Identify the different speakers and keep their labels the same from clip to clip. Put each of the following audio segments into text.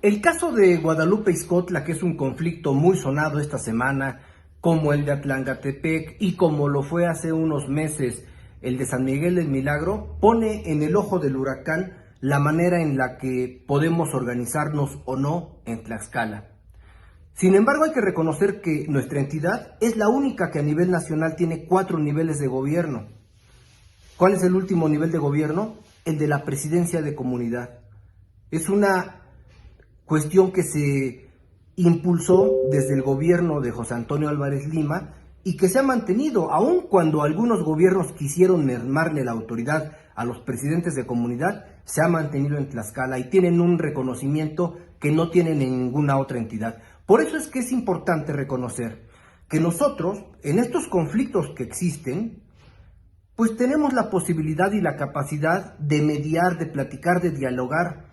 Speaker 1: El caso de Guadalupe Ixcotla, que es un conflicto muy sonado esta semana, como el de Atlangatepec y como lo fue hace unos meses el de San Miguel del Milagro, pone en el ojo del huracán la manera en la que podemos organizarnos o no en Tlaxcala. Sin embargo, hay que reconocer que nuestra entidad es la única que a nivel nacional tiene 4 niveles de gobierno. ¿Cuál es el último nivel de gobierno? El de la presidencia de comunidad. Es una cuestión que se impulsó desde el gobierno de José Antonio Álvarez Lima y que se ha mantenido, aun cuando algunos gobiernos quisieron mermarle la autoridad a los presidentes de comunidad, se ha mantenido en Tlaxcala y tienen un reconocimiento que no tienen en ninguna otra entidad. Por eso es que es importante reconocer que nosotros, en estos conflictos que existen, pues tenemos la posibilidad y la capacidad de mediar, de platicar, de dialogar,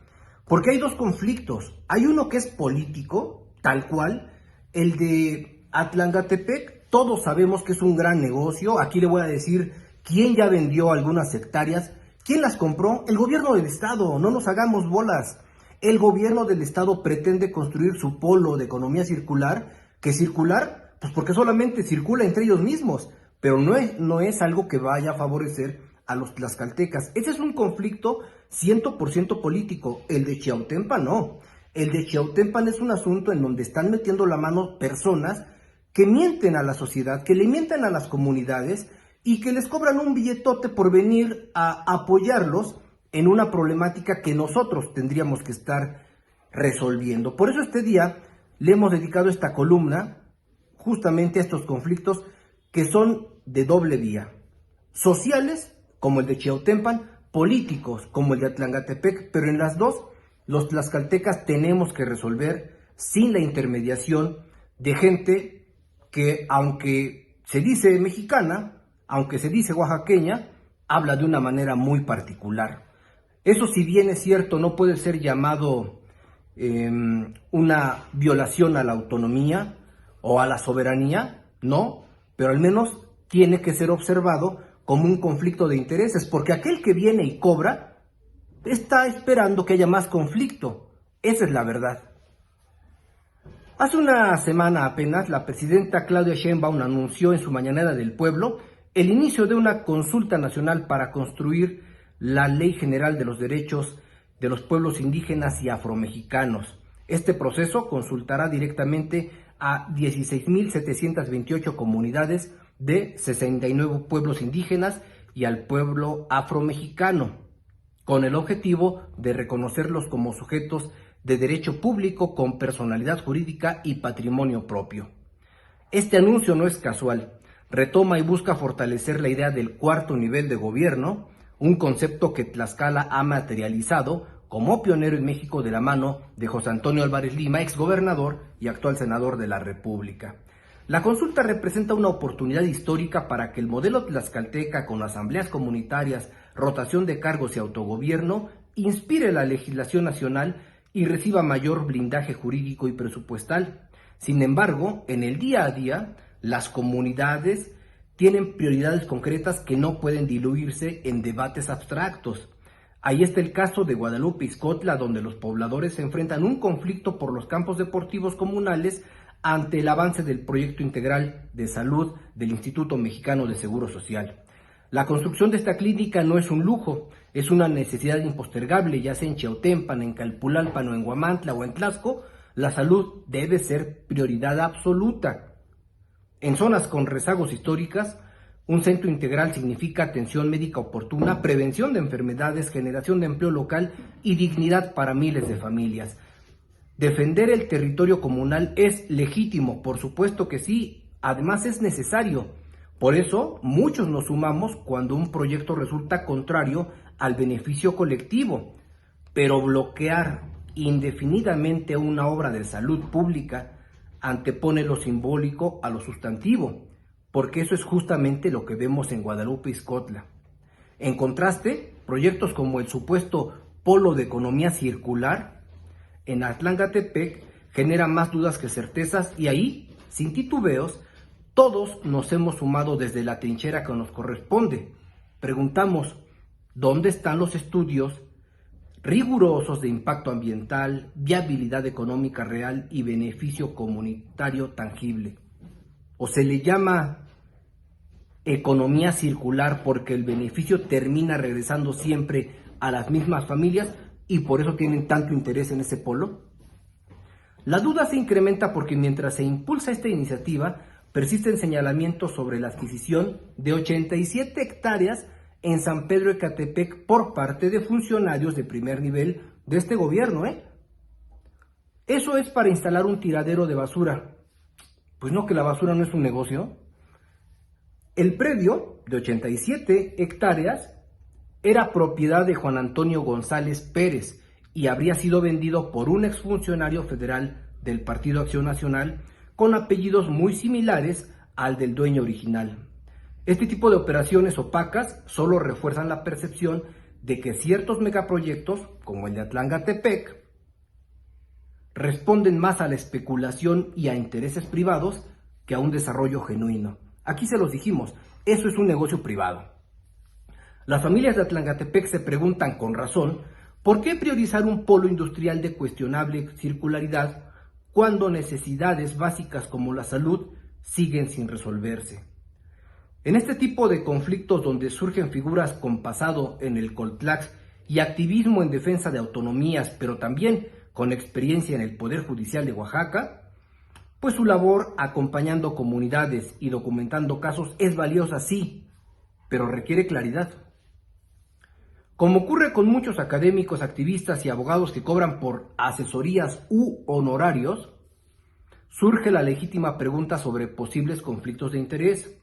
Speaker 1: porque hay dos conflictos. Hay uno que es político, tal cual, el de Atlangatepec. Todos sabemos que es un gran negocio. Aquí le voy a decir quién ya vendió algunas hectáreas. ¿Quién las compró? El gobierno del estado. No nos hagamos bolas. El gobierno del estado pretende construir su polo de economía circular. ¿Qué circular? Pues porque solamente circula entre ellos mismos, pero no es algo que vaya a favorecer a los tlaxcaltecas. Ese es un conflicto 100% político. El de Chiautempan no. El de Chiautempan es un asunto en donde están metiendo la mano personas que mienten a la sociedad, que le mienten a las comunidades y que les cobran un billetote por venir a apoyarlos en una problemática que nosotros tendríamos que estar resolviendo. Por eso este día le hemos dedicado esta columna justamente a estos conflictos que son de doble vía: sociales, como el de Chiautempan, políticos, como el de Atlangatepec, pero en las dos, los tlaxcaltecas tenemos que resolver sin la intermediación de gente que, aunque se dice mexicana, aunque se dice oaxaqueña, habla de una manera muy particular. Eso, si bien es cierto, no puede ser llamado una violación a la autonomía o a la soberanía, no, pero al menos tiene que ser observado como un conflicto de intereses, porque aquel que viene y cobra está esperando que haya más conflicto. Esa es la verdad. Hace una semana apenas, la presidenta Claudia Sheinbaum anunció en su Mañanera del Pueblo el inicio de una consulta nacional para construir la Ley General de los Derechos de los Pueblos Indígenas y Afromexicanos. Este proceso consultará directamente a 16.728 comunidades de 69 pueblos indígenas y al pueblo afromexicano, con el objetivo de reconocerlos como sujetos de derecho público con personalidad jurídica y patrimonio propio. Este anuncio no es casual, retoma y busca fortalecer la idea del cuarto nivel de gobierno, un concepto que Tlaxcala ha materializado como pionero en México de la mano de José Antonio Álvarez Lima, exgobernador y actual senador de la República. La consulta representa una oportunidad histórica para que el modelo tlaxcalteca, con asambleas comunitarias, rotación de cargos y autogobierno, inspire la legislación nacional y reciba mayor blindaje jurídico y presupuestal. Sin embargo, en el día a día, las comunidades tienen prioridades concretas que no pueden diluirse en debates abstractos. Ahí está el caso de Guadalupe Ixcotla, donde los pobladores se enfrentan un conflicto por los campos deportivos comunales ante el avance del proyecto integral de salud del Instituto Mexicano de Seguro Social. La construcción de esta clínica no es un lujo, es una necesidad impostergable, ya sea en Chiautempan, en Calpulalpan o en Huamantla o en Tlaxco. La salud debe ser prioridad absoluta. En zonas con rezagos históricas, un centro integral significa atención médica oportuna, prevención de enfermedades, generación de empleo local y dignidad para miles de familias. Defender el territorio comunal es legítimo, por supuesto que sí, además es necesario. Por eso, muchos nos sumamos cuando un proyecto resulta contrario al beneficio colectivo, pero bloquear indefinidamente una obra de salud pública antepone lo simbólico a lo sustantivo, porque eso es justamente lo que vemos en Guadalupe Ixcotla. En contraste, proyectos como el supuesto polo de economía circular en Atlangatepec generan más dudas que certezas, y ahí, sin titubeos, todos nos hemos sumado desde la trinchera que nos corresponde. Preguntamos, ¿dónde están los estudios rigurosos de impacto ambiental, viabilidad económica real y beneficio comunitario tangible. O se le llama economía circular porque el beneficio termina regresando siempre a las mismas familias y por eso tienen tanto interés en ese polo. La duda se incrementa porque mientras se impulsa esta iniciativa, persisten señalamientos sobre la adquisición de 87 hectáreas en San Pedro Ecatepec por parte de funcionarios de primer nivel de este gobierno, Eso es para instalar un tiradero de basura. Pues no, que la basura no es un negocio. El predio de 87 hectáreas era propiedad de Juan Antonio González Pérez y habría sido vendido por un exfuncionario federal del Partido Acción Nacional con apellidos muy similares al del dueño original. Este tipo de operaciones opacas solo refuerzan la percepción de que ciertos megaproyectos, como el de Atlangatepec, responden más a la especulación y a intereses privados que a un desarrollo genuino. Aquí se los dijimos, eso es un negocio privado. Las familias de Atlangatepec se preguntan con razón, ¿por qué priorizar un polo industrial de cuestionable circularidad cuando necesidades básicas como la salud siguen sin resolverse? En este tipo de conflictos donde surgen figuras con pasado en el Coltlax y activismo en defensa de autonomías, pero también con experiencia en el Poder Judicial de Oaxaca, pues su labor acompañando comunidades y documentando casos es valiosa, sí, pero requiere claridad. Como ocurre con muchos académicos, activistas y abogados que cobran por asesorías u honorarios, surge la legítima pregunta sobre posibles conflictos de interés.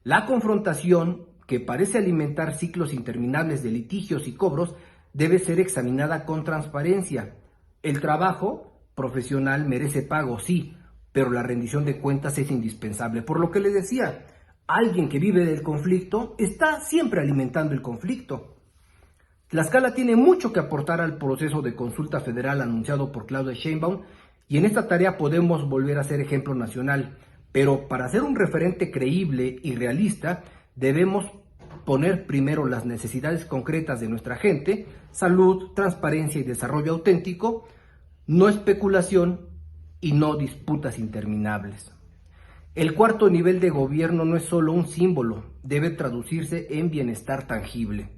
Speaker 1: La confrontación, que parece alimentar ciclos interminables de litigios y cobros, debe ser examinada con transparencia. El trabajo profesional merece pago, sí, pero la rendición de cuentas es indispensable. Por lo que les decía, alguien que vive del conflicto está siempre alimentando el conflicto. Tlaxcala tiene mucho que aportar al proceso de consulta federal anunciado por Claudia Sheinbaum y en esta tarea podemos volver a ser ejemplo nacional. Pero para ser un referente creíble y realista, debemos poner primero las necesidades concretas de nuestra gente, salud, transparencia y desarrollo auténtico, no especulación y no disputas interminables. El cuarto nivel de gobierno no es solo un símbolo, debe traducirse en bienestar tangible.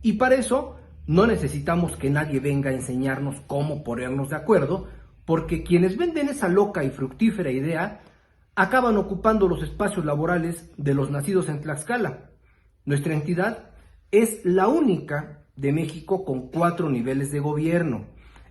Speaker 1: Y para eso no necesitamos que nadie venga a enseñarnos cómo ponernos de acuerdo, porque quienes venden esa loca y fructífera idea acaban ocupando los espacios laborales de los nacidos en Tlaxcala. Nuestra entidad es la única de México con 4 niveles de gobierno.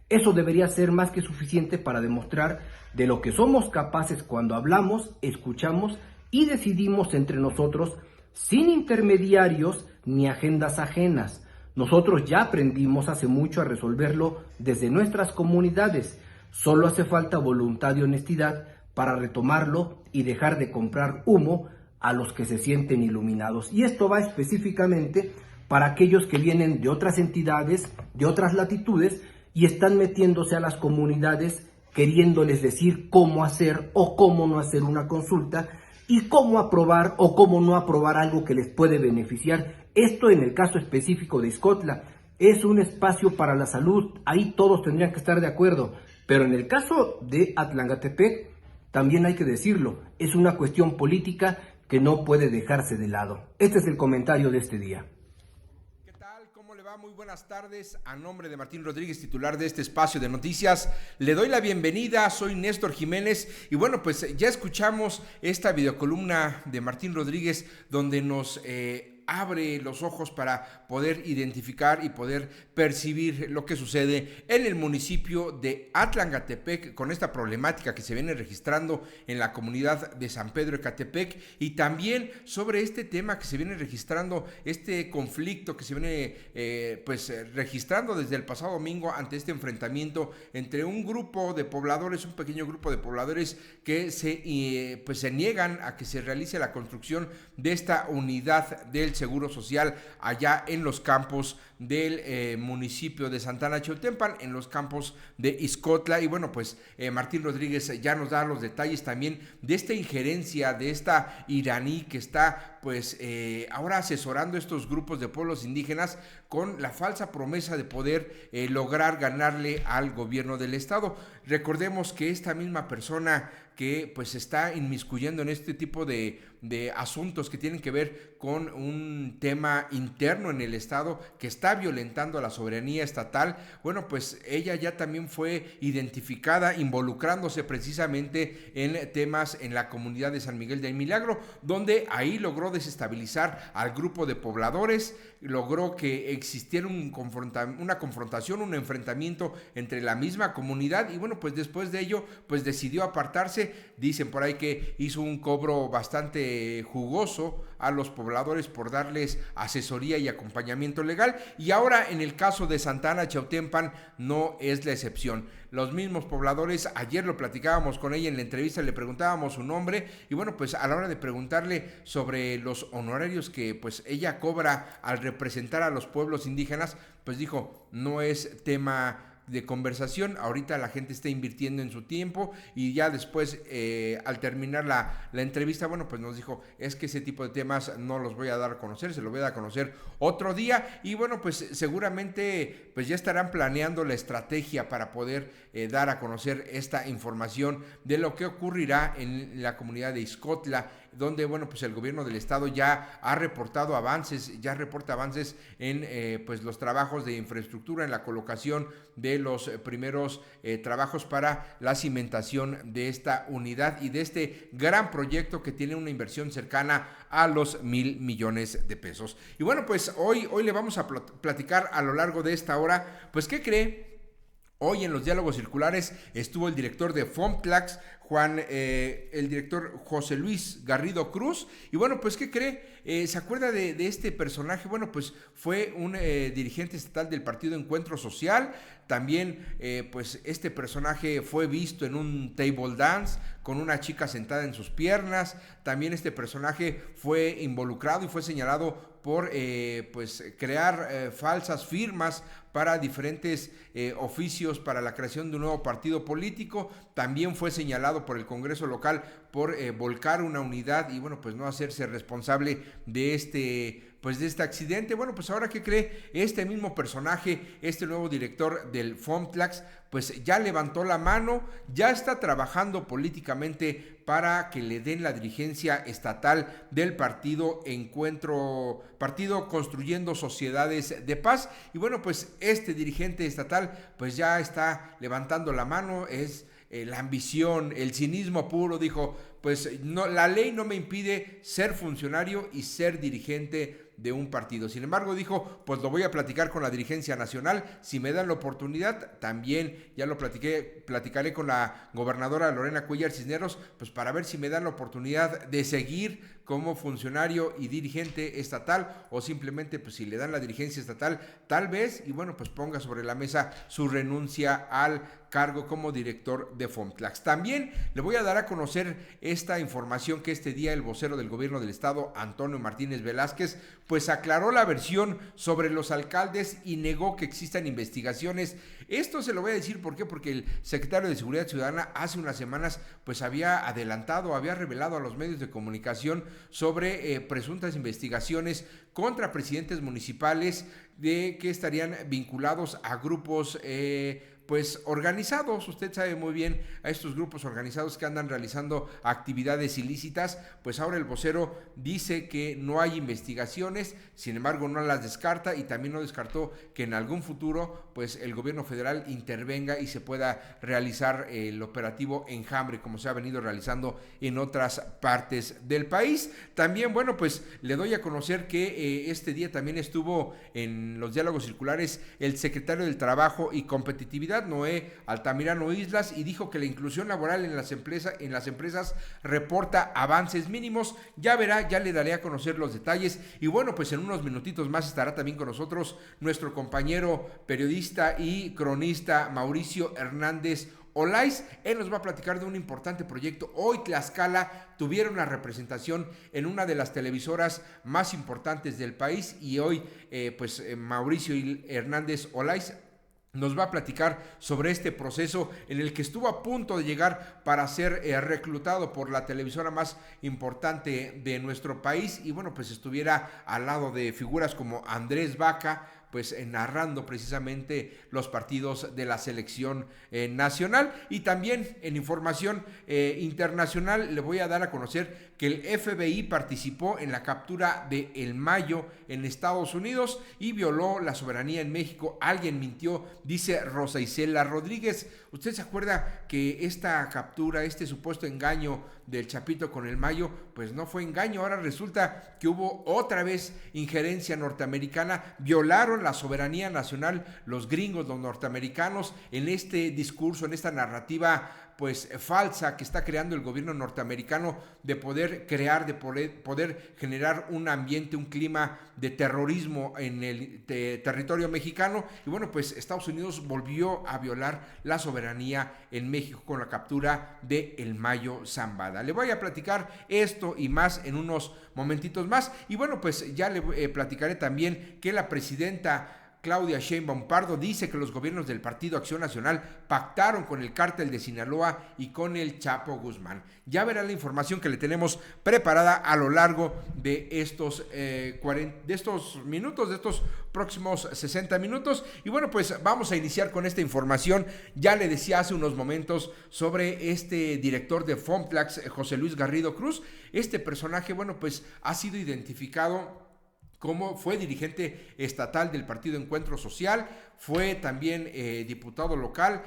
Speaker 1: Eso debería ser más que suficiente para demostrar de lo que somos capaces cuando hablamos, escuchamos y decidimos entre nosotros sin intermediarios ni agendas ajenas. Nosotros ya aprendimos hace mucho a resolverlo desde nuestras comunidades. Solo hace falta voluntad y honestidad para retomarlo y dejar de comprar humo a los que se sienten iluminados. Y esto va específicamente para aquellos que vienen de otras entidades, de otras latitudes, y están metiéndose a las comunidades queriéndoles decir cómo hacer o cómo no hacer una consulta y cómo aprobar o cómo no aprobar algo que les puede beneficiar. Esto en el caso específico de Ixcotla es un espacio para la salud, ahí todos tendrían que estar de acuerdo, pero en el caso de Atlangatepec, también hay que decirlo, es una cuestión política que no puede dejarse de lado. Este es el comentario de este día.
Speaker 2: ¿Cómo le va? Muy buenas tardes. A nombre de Martín Rodríguez, titular de este espacio de noticias, le doy la bienvenida. Soy Néstor Jiménez y bueno, pues ya escuchamos esta videocolumna de Martín Rodríguez donde nos abre los ojos para poder identificar y poder percibir lo que sucede en el municipio de Atlangatepec con esta problemática que se viene registrando en la comunidad de San Pedro Ecatepec y también sobre este tema que se viene registrando, este conflicto que se viene registrando desde el pasado domingo ante este enfrentamiento entre un grupo de pobladores, un pequeño grupo de pobladores que se niegan a que se realice la construcción de esta unidad del Seguro Social allá en los campos del municipio de Santana Chautempan, en los campos de Ixcotla. Y bueno, pues Martín Rodríguez ya nos da los detalles también de esta injerencia, de esta iraní que está pues ahora asesorando estos grupos de pueblos indígenas con la falsa promesa de poder lograr ganarle al gobierno del estado. Recordemos que esta misma persona que pues está inmiscuyendo en este tipo de asuntos que tienen que ver con un tema interno en el estado que está violentando a la soberanía estatal, bueno, pues ella ya también fue identificada involucrándose precisamente en temas en la comunidad de San Miguel del Milagro, donde ahí logró desestabilizar al grupo de pobladores, logró que existiera una confrontación, un enfrentamiento entre la misma comunidad, y bueno, pues después de ello, pues decidió apartarse. Dicen por ahí que hizo un cobro bastante jugoso a los pobladores por darles asesoría y acompañamiento legal, y ahora en el caso de Santana Chautempan no es la excepción. Los mismos pobladores, ayer lo platicábamos con ella en la entrevista, le preguntábamos su nombre, y bueno, pues a la hora de preguntarle sobre los honorarios que pues ella cobra al representar a los pueblos indígenas, pues dijo, no es tema de conversación, ahorita la gente está invirtiendo en su tiempo, y ya después al terminar la entrevista, bueno, pues nos dijo, es que ese tipo de temas no los voy a dar a conocer, se los voy a dar a conocer otro día, y bueno, pues seguramente pues ya estarán planeando la estrategia para poder dar a conocer esta información de lo que ocurrirá en la comunidad de Ixcotla, donde, bueno, pues el gobierno del estado ya ha reportado avances, ya reporta avances en pues los trabajos de infraestructura, en la colocación de los primeros trabajos para la cimentación de esta unidad y de este gran proyecto que tiene una inversión cercana a los 1,000 millones de pesos. Y bueno, pues hoy le vamos a platicar a lo largo de esta hora, pues, ¿qué cree? Hoy en los diálogos circulares estuvo el director de FOMTLAX, el director José Luis Garrido Cruz, y bueno, pues, ¿qué cree? ¿Se acuerda de este personaje? Bueno, pues fue un dirigente estatal del partido Encuentro Social. También, pues este personaje fue visto en un table dance con una chica sentada en sus piernas. También este personaje fue involucrado y fue señalado por pues crear falsas firmas para diferentes oficios para la creación de un nuevo partido político. También fue señalado por el Congreso local por volcar una unidad y, bueno, pues no hacerse responsable de este accidente. Bueno, pues ahora, ¿qué cree? Este mismo personaje, este nuevo director del FOMTLAX, pues ya levantó la mano, ya está trabajando políticamente para que le den la dirigencia estatal del partido Partido Construyendo Sociedades de Paz. Y bueno, pues este dirigente estatal pues ya está levantando la mano, es la ambición, el cinismo puro. Dijo, pues no, la ley no me impide ser funcionario y ser dirigente de un partido. Sin embargo, dijo, pues lo voy a platicar con la dirigencia nacional, si me dan la oportunidad. También ya lo platicaré con la gobernadora Lorena Cuellar Cisneros, pues para ver si me dan la oportunidad de seguir como funcionario y dirigente estatal, o simplemente pues si le dan la dirigencia estatal, tal vez, y bueno, pues ponga sobre la mesa su renuncia al cargo como director de FOMTLAX. También le voy a dar a conocer esta información que este día el vocero del gobierno del estado, Antonio Martínez Velázquez, pues aclaró la versión sobre los alcaldes y negó que existan investigaciones. Esto se lo voy a decir, ¿por qué? Porque el secretario de Seguridad Ciudadana hace unas semanas pues había revelado a los medios de comunicación sobre presuntas investigaciones contra presidentes municipales de que estarían vinculados a grupos pues organizados. Usted sabe muy bien a estos grupos organizados que andan realizando actividades ilícitas. Pues ahora el vocero dice que no hay investigaciones, sin embargo no las descarta, y también no descartó que en algún futuro pues el gobierno federal intervenga y se pueda realizar el operativo Enjambre, como se ha venido realizando en otras partes del país. También, bueno, pues le doy a conocer que este día también estuvo en los diálogos circulares el secretario del Trabajo y Competitividad, Noé Altamirano Islas, y dijo que la inclusión laboral en las empresas reporta avances mínimos. Ya verá, ya le daré a conocer los detalles. Y bueno, pues en unos minutitos más estará también con nosotros nuestro compañero periodista y cronista Mauricio Hernández Olaiz. Él nos va a platicar de un importante proyecto. Hoy Tlaxcala tuvieron una representación en una de las televisoras más importantes del país y hoy Mauricio Hernández Olaiz nos va a platicar sobre este proceso en el que estuvo a punto de llegar para ser reclutado por la televisora más importante de nuestro país y bueno, pues estuviera al lado de figuras como Andrés Vaca, pues narrando precisamente los partidos de la selección nacional. Y también en información internacional le voy a dar a conocer que el FBI participó en la captura de El Mayo en Estados Unidos y violó la soberanía en México. Alguien mintió, dice Rosa Isela Rodríguez. ¿Usted se acuerda que esta captura, este supuesto engaño del Chapito con El Mayo, pues no fue engaño? Ahora resulta que hubo otra vez injerencia norteamericana, violaron la soberanía nacional los gringos, los norteamericanos, en este discurso, en esta narrativa pues falsa que está creando el gobierno norteamericano de poder crear, de poder generar un ambiente, un clima de terrorismo en el territorio mexicano. Y bueno, pues Estados Unidos volvió a violar la soberanía en México con la captura de El Mayo Zambada. Le voy a platicar esto y más en unos momentitos más. Y bueno, pues ya le platicaré también que la presidenta Claudia Sheinbaum Pardo dice que los gobiernos del Partido Acción Nacional pactaron con el cártel de Sinaloa y con el Chapo Guzmán. Ya verá la información que le tenemos preparada a lo largo de estos minutos, de estos próximos 60 minutos. Y bueno, pues vamos a iniciar con esta información. Ya le decía hace unos momentos sobre este director de Fomtlax, José Luis Garrido Cruz. Este personaje, bueno, pues ha sido identificado como fue dirigente estatal del Partido Encuentro Social, fue también diputado local,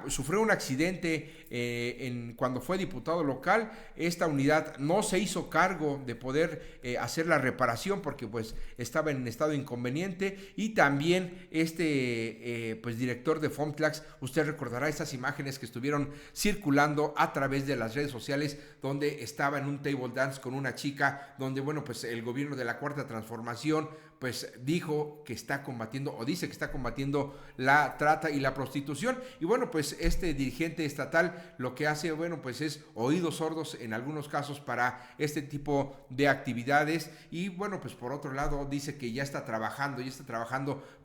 Speaker 2: sufrió un accidente cuando fue diputado local. Esta unidad no se hizo cargo de poder hacer la reparación porque pues estaba en estado inconveniente. Y también director de Fomtlax, usted recordará estas imágenes que estuvieron circulando a través de las redes sociales donde estaba en un table dance con una chica, donde bueno, pues el gobierno de la Cuarta Transformación pues dijo que está combatiendo o dice que está combatiendo la trata y la prostitución. Y bueno, pues este dirigente estatal lo que hace, bueno, pues es oídos sordos en algunos casos para este tipo de actividades. Y bueno, pues por otro lado dice que ya está trabajando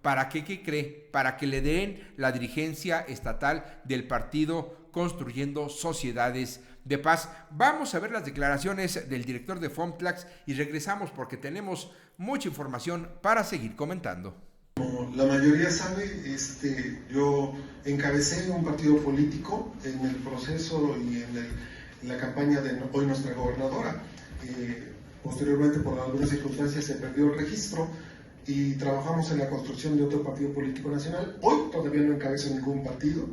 Speaker 2: para que, ¿qué cree? Para que le den la dirigencia estatal del partido Construyendo Sociedades de Paz. Vamos a ver las declaraciones del director de Fomtlax y regresamos porque tenemos mucha información para seguir comentando.
Speaker 3: Como la mayoría sabe, yo encabecé un partido político en el proceso y en la campaña de hoy nuestra gobernadora. Posteriormente, por algunas circunstancias, se perdió el registro y trabajamos en la construcción de otro partido político nacional. Hoy todavía no encabezo ningún partido.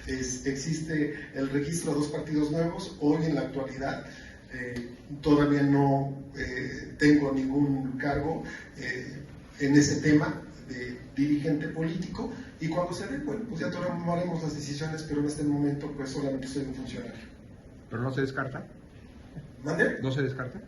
Speaker 3: Existe el registro de dos partidos nuevos. Hoy, en la actualidad, todavía no tengo ningún cargo en ese tema de dirigente político, y cuando se dé, bueno, pues ya tomaremos las decisiones, pero en este momento pues solamente soy un funcionario.
Speaker 2: ¿Pero no se descarta?
Speaker 3: ¿Mande?
Speaker 2: ¿No se descarta?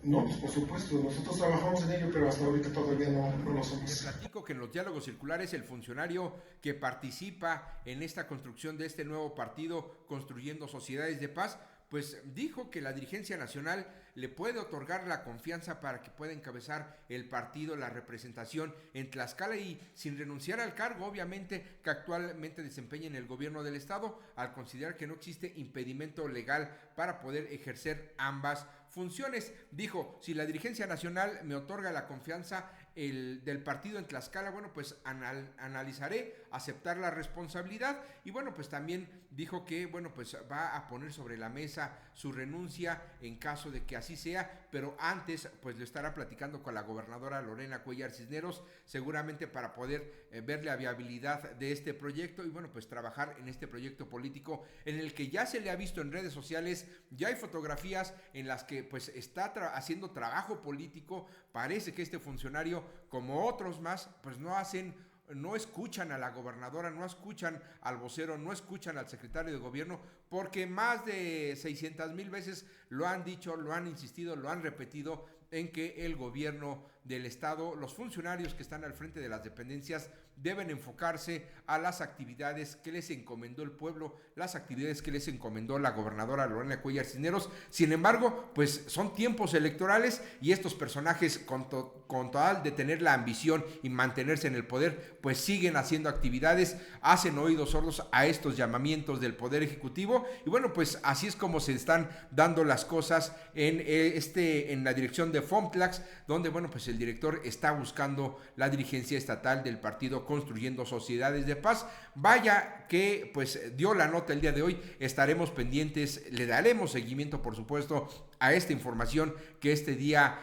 Speaker 3: No, pues por supuesto, nosotros trabajamos en ello, pero hasta ahorita todavía no lo somos.
Speaker 2: Les platico que en los diálogos circulares el funcionario que participa en esta construcción de este nuevo partido Construyendo Sociedades de Paz, pues dijo que la dirigencia nacional le puede otorgar la confianza para que pueda encabezar el partido, la representación en Tlaxcala, y sin renunciar al cargo, obviamente, que actualmente desempeña en el gobierno del estado, al considerar que no existe impedimento legal para poder ejercer ambas funciones. Dijo, si la dirigencia nacional me otorga la confianza del partido en Tlaxcala, bueno, pues analizaré aceptar la responsabilidad. Y bueno, pues también dijo que, bueno, pues va a poner sobre la mesa su renuncia en caso de que así sea, pero antes pues le estará platicando con la gobernadora Lorena Cuellar Cisneros, seguramente para poder ver la viabilidad de este proyecto y bueno, pues trabajar en este proyecto político en el que ya se le ha visto en redes sociales, ya hay fotografías en las que pues está haciendo trabajo político. Parece que este funcionario, como otros más, pues no escuchan a la gobernadora, no escuchan al vocero, no escuchan al secretario de gobierno, porque más de 600,000 veces lo han dicho, lo han insistido, lo han repetido en que el gobierno del Estado, los funcionarios que están al frente de las dependencias deben enfocarse a las actividades que les encomendó el pueblo, las actividades que les encomendó la gobernadora Lorena Cuellar Cisneros. Sin embargo, pues son tiempos electorales y estos personajes con total de tener la ambición y mantenerse en el poder, pues siguen haciendo actividades, hacen oídos sordos a estos llamamientos del Poder Ejecutivo. Y bueno, pues así es como se están dando las cosas en la dirección de FOMTLAX, donde bueno, pues el director está buscando la dirigencia estatal del partido Construyendo Sociedades de Paz. Vaya que pues dio la nota el día de hoy, estaremos pendientes, le daremos seguimiento por supuesto a esta información que este día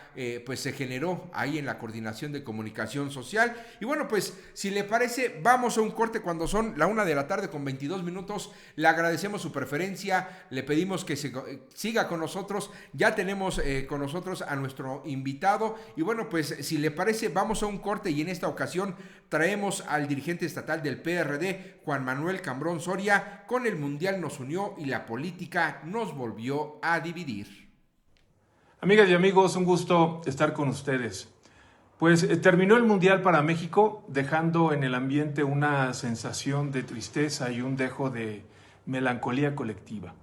Speaker 2: pues se generó ahí en la Coordinación de Comunicación Social. Y bueno, pues si le parece, vamos a un corte cuando son la 1:22 p.m. Le agradecemos su preferencia, le pedimos que siga con nosotros. Ya tenemos con nosotros a nuestro invitado y bueno, pues si le parece, vamos a un corte y en esta ocasión traemos al dirigente estatal del PRD, Juan Manuel Cambrón Soria. Con el Mundial nos unió y la política nos volvió a dividir.
Speaker 4: Amigas y amigos, un gusto estar con ustedes. Pues terminó el Mundial para México, dejando en el ambiente una sensación de tristeza y un dejo de melancolía colectiva.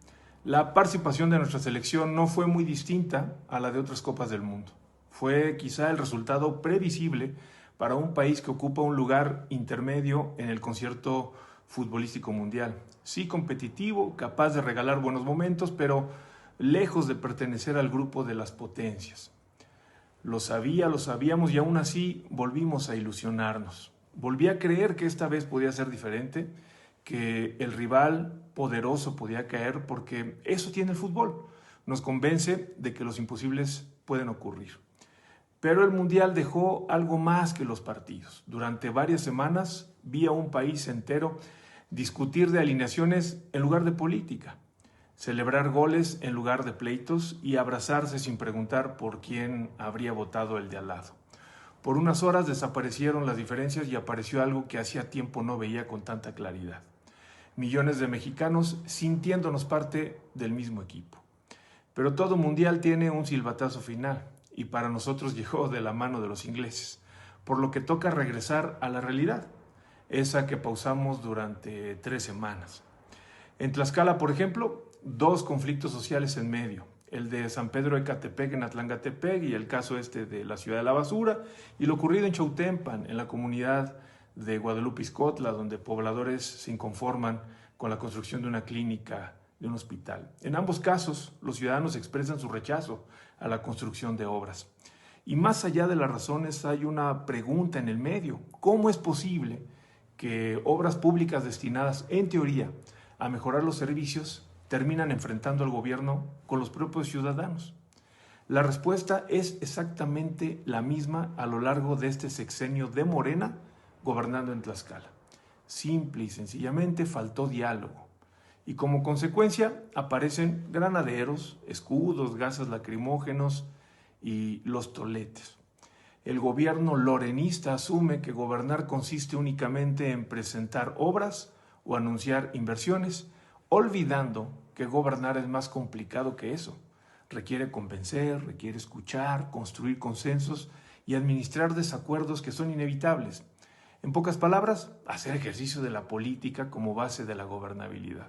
Speaker 4: La participación de nuestra selección no fue muy distinta a la de otras copas del mundo. Fue quizá el resultado previsible para un país que ocupa un lugar intermedio en el concierto futbolístico mundial. Sí competitivo, capaz de regalar buenos momentos, pero lejos de pertenecer al grupo de las potencias. Lo sabíamos y aún así volvimos a ilusionarnos. Volví a creer que esta vez podía ser diferente, que el rival poderoso podía caer, porque eso tiene el fútbol. Nos convence de que los imposibles pueden ocurrir. Pero el Mundial dejó algo más que los partidos. Durante varias semanas vi a un país entero discutir de alineaciones en lugar de política, celebrar goles en lugar de pleitos y abrazarse sin preguntar por quién habría votado el de al lado. Por unas horas desaparecieron las diferencias y apareció algo que hacía tiempo no veía con tanta claridad. Millones de mexicanos sintiéndonos parte del mismo equipo. Pero todo mundial tiene un silbatazo final y para nosotros llegó de la mano de los ingleses, por lo que toca regresar a la realidad, esa que pausamos durante 3 semanas. En Tlaxcala, por ejemplo, 2 conflictos sociales en medio, el de San Pedro Ecatepec en Atlangatepec y el caso de la Ciudad de la Basura, y lo ocurrido en Chautempan, en la comunidad de Guadalupe Ixcotla, donde pobladores se inconforman con la construcción de una clínica, de un hospital. En ambos casos, los ciudadanos expresan su rechazo a la construcción de obras. Y más allá de las razones, hay una pregunta en el medio: ¿cómo es posible que obras públicas destinadas, en teoría, a mejorar los servicios, terminan enfrentando al gobierno con los propios ciudadanos? La respuesta es exactamente la misma a lo largo de este sexenio de Morena gobernando en Tlaxcala. Simple y sencillamente faltó diálogo. Y como consecuencia aparecen granaderos, escudos, gases lacrimógenos y los toletes. El gobierno lorenista asume que gobernar consiste únicamente en presentar obras o anunciar inversiones, olvidando que gobernar es más complicado que eso. Requiere convencer, requiere escuchar, construir consensos y administrar desacuerdos que son inevitables. En pocas palabras, hacer ejercicio de la política como base de la gobernabilidad.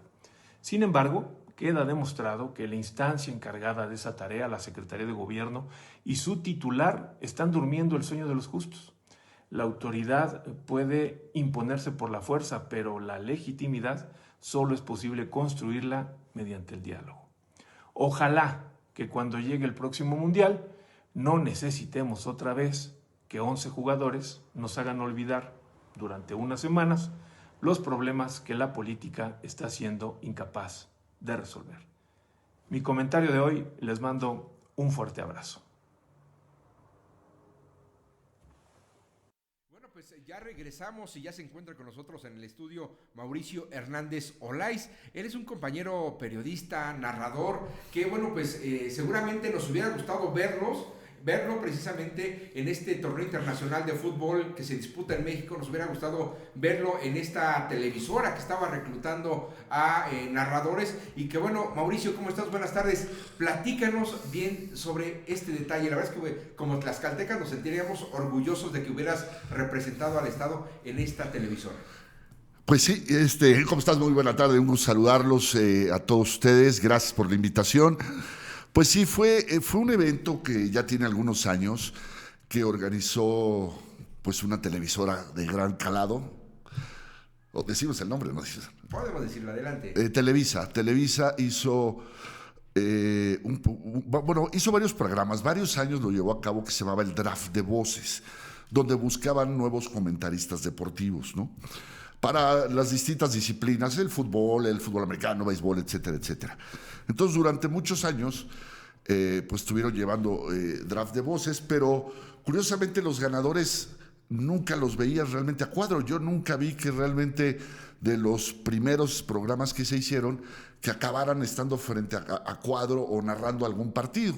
Speaker 4: Sin embargo, queda demostrado que la instancia encargada de esa tarea, la Secretaría de Gobierno y su titular, están durmiendo el sueño de los justos. La autoridad puede imponerse por la fuerza, pero la legitimidad solo es posible construirla mediante el diálogo. Ojalá que cuando llegue el próximo Mundial no necesitemos otra vez que 11 jugadores nos hagan olvidar durante unas semanas los problemas que la política está siendo incapaz de resolver. Mi comentario de hoy, les mando un fuerte abrazo.
Speaker 2: Bueno, pues ya regresamos y ya se encuentra con nosotros en el estudio Mauricio Hernández Olaiz. Él es un compañero periodista, narrador, que bueno, pues seguramente nos hubiera gustado verlos verlo precisamente en este torneo internacional de fútbol que se disputa en México. Nos hubiera gustado verlo en esta televisora que estaba reclutando a narradores. Y que bueno, Mauricio, ¿cómo estás? Buenas tardes. Platícanos bien sobre este detalle. La verdad es que como tlaxcaltecas nos sentiríamos orgullosos de que hubieras representado al Estado en esta televisora.
Speaker 5: Pues sí, ¿cómo estás? Muy buena tarde, un gusto saludarlos a todos ustedes, gracias por la invitación. Pues sí, fue un evento que ya tiene algunos años, que organizó pues una televisora de gran calado, o decimos el nombre, ¿no?
Speaker 2: Podemos decirlo, adelante.
Speaker 5: Televisa hizo, hizo varios programas, varios años lo llevó a cabo, que se llamaba el Draft de Voces, donde buscaban nuevos comentaristas deportivos, ¿no? Para las distintas disciplinas, el fútbol americano, béisbol, etcétera, etcétera. Entonces, durante muchos años, pues estuvieron llevando draft de voces, pero curiosamente los ganadores nunca los veías realmente a cuadro. Yo nunca vi que realmente de los primeros programas que se hicieron, que acabaran estando frente a cuadro o narrando algún partido.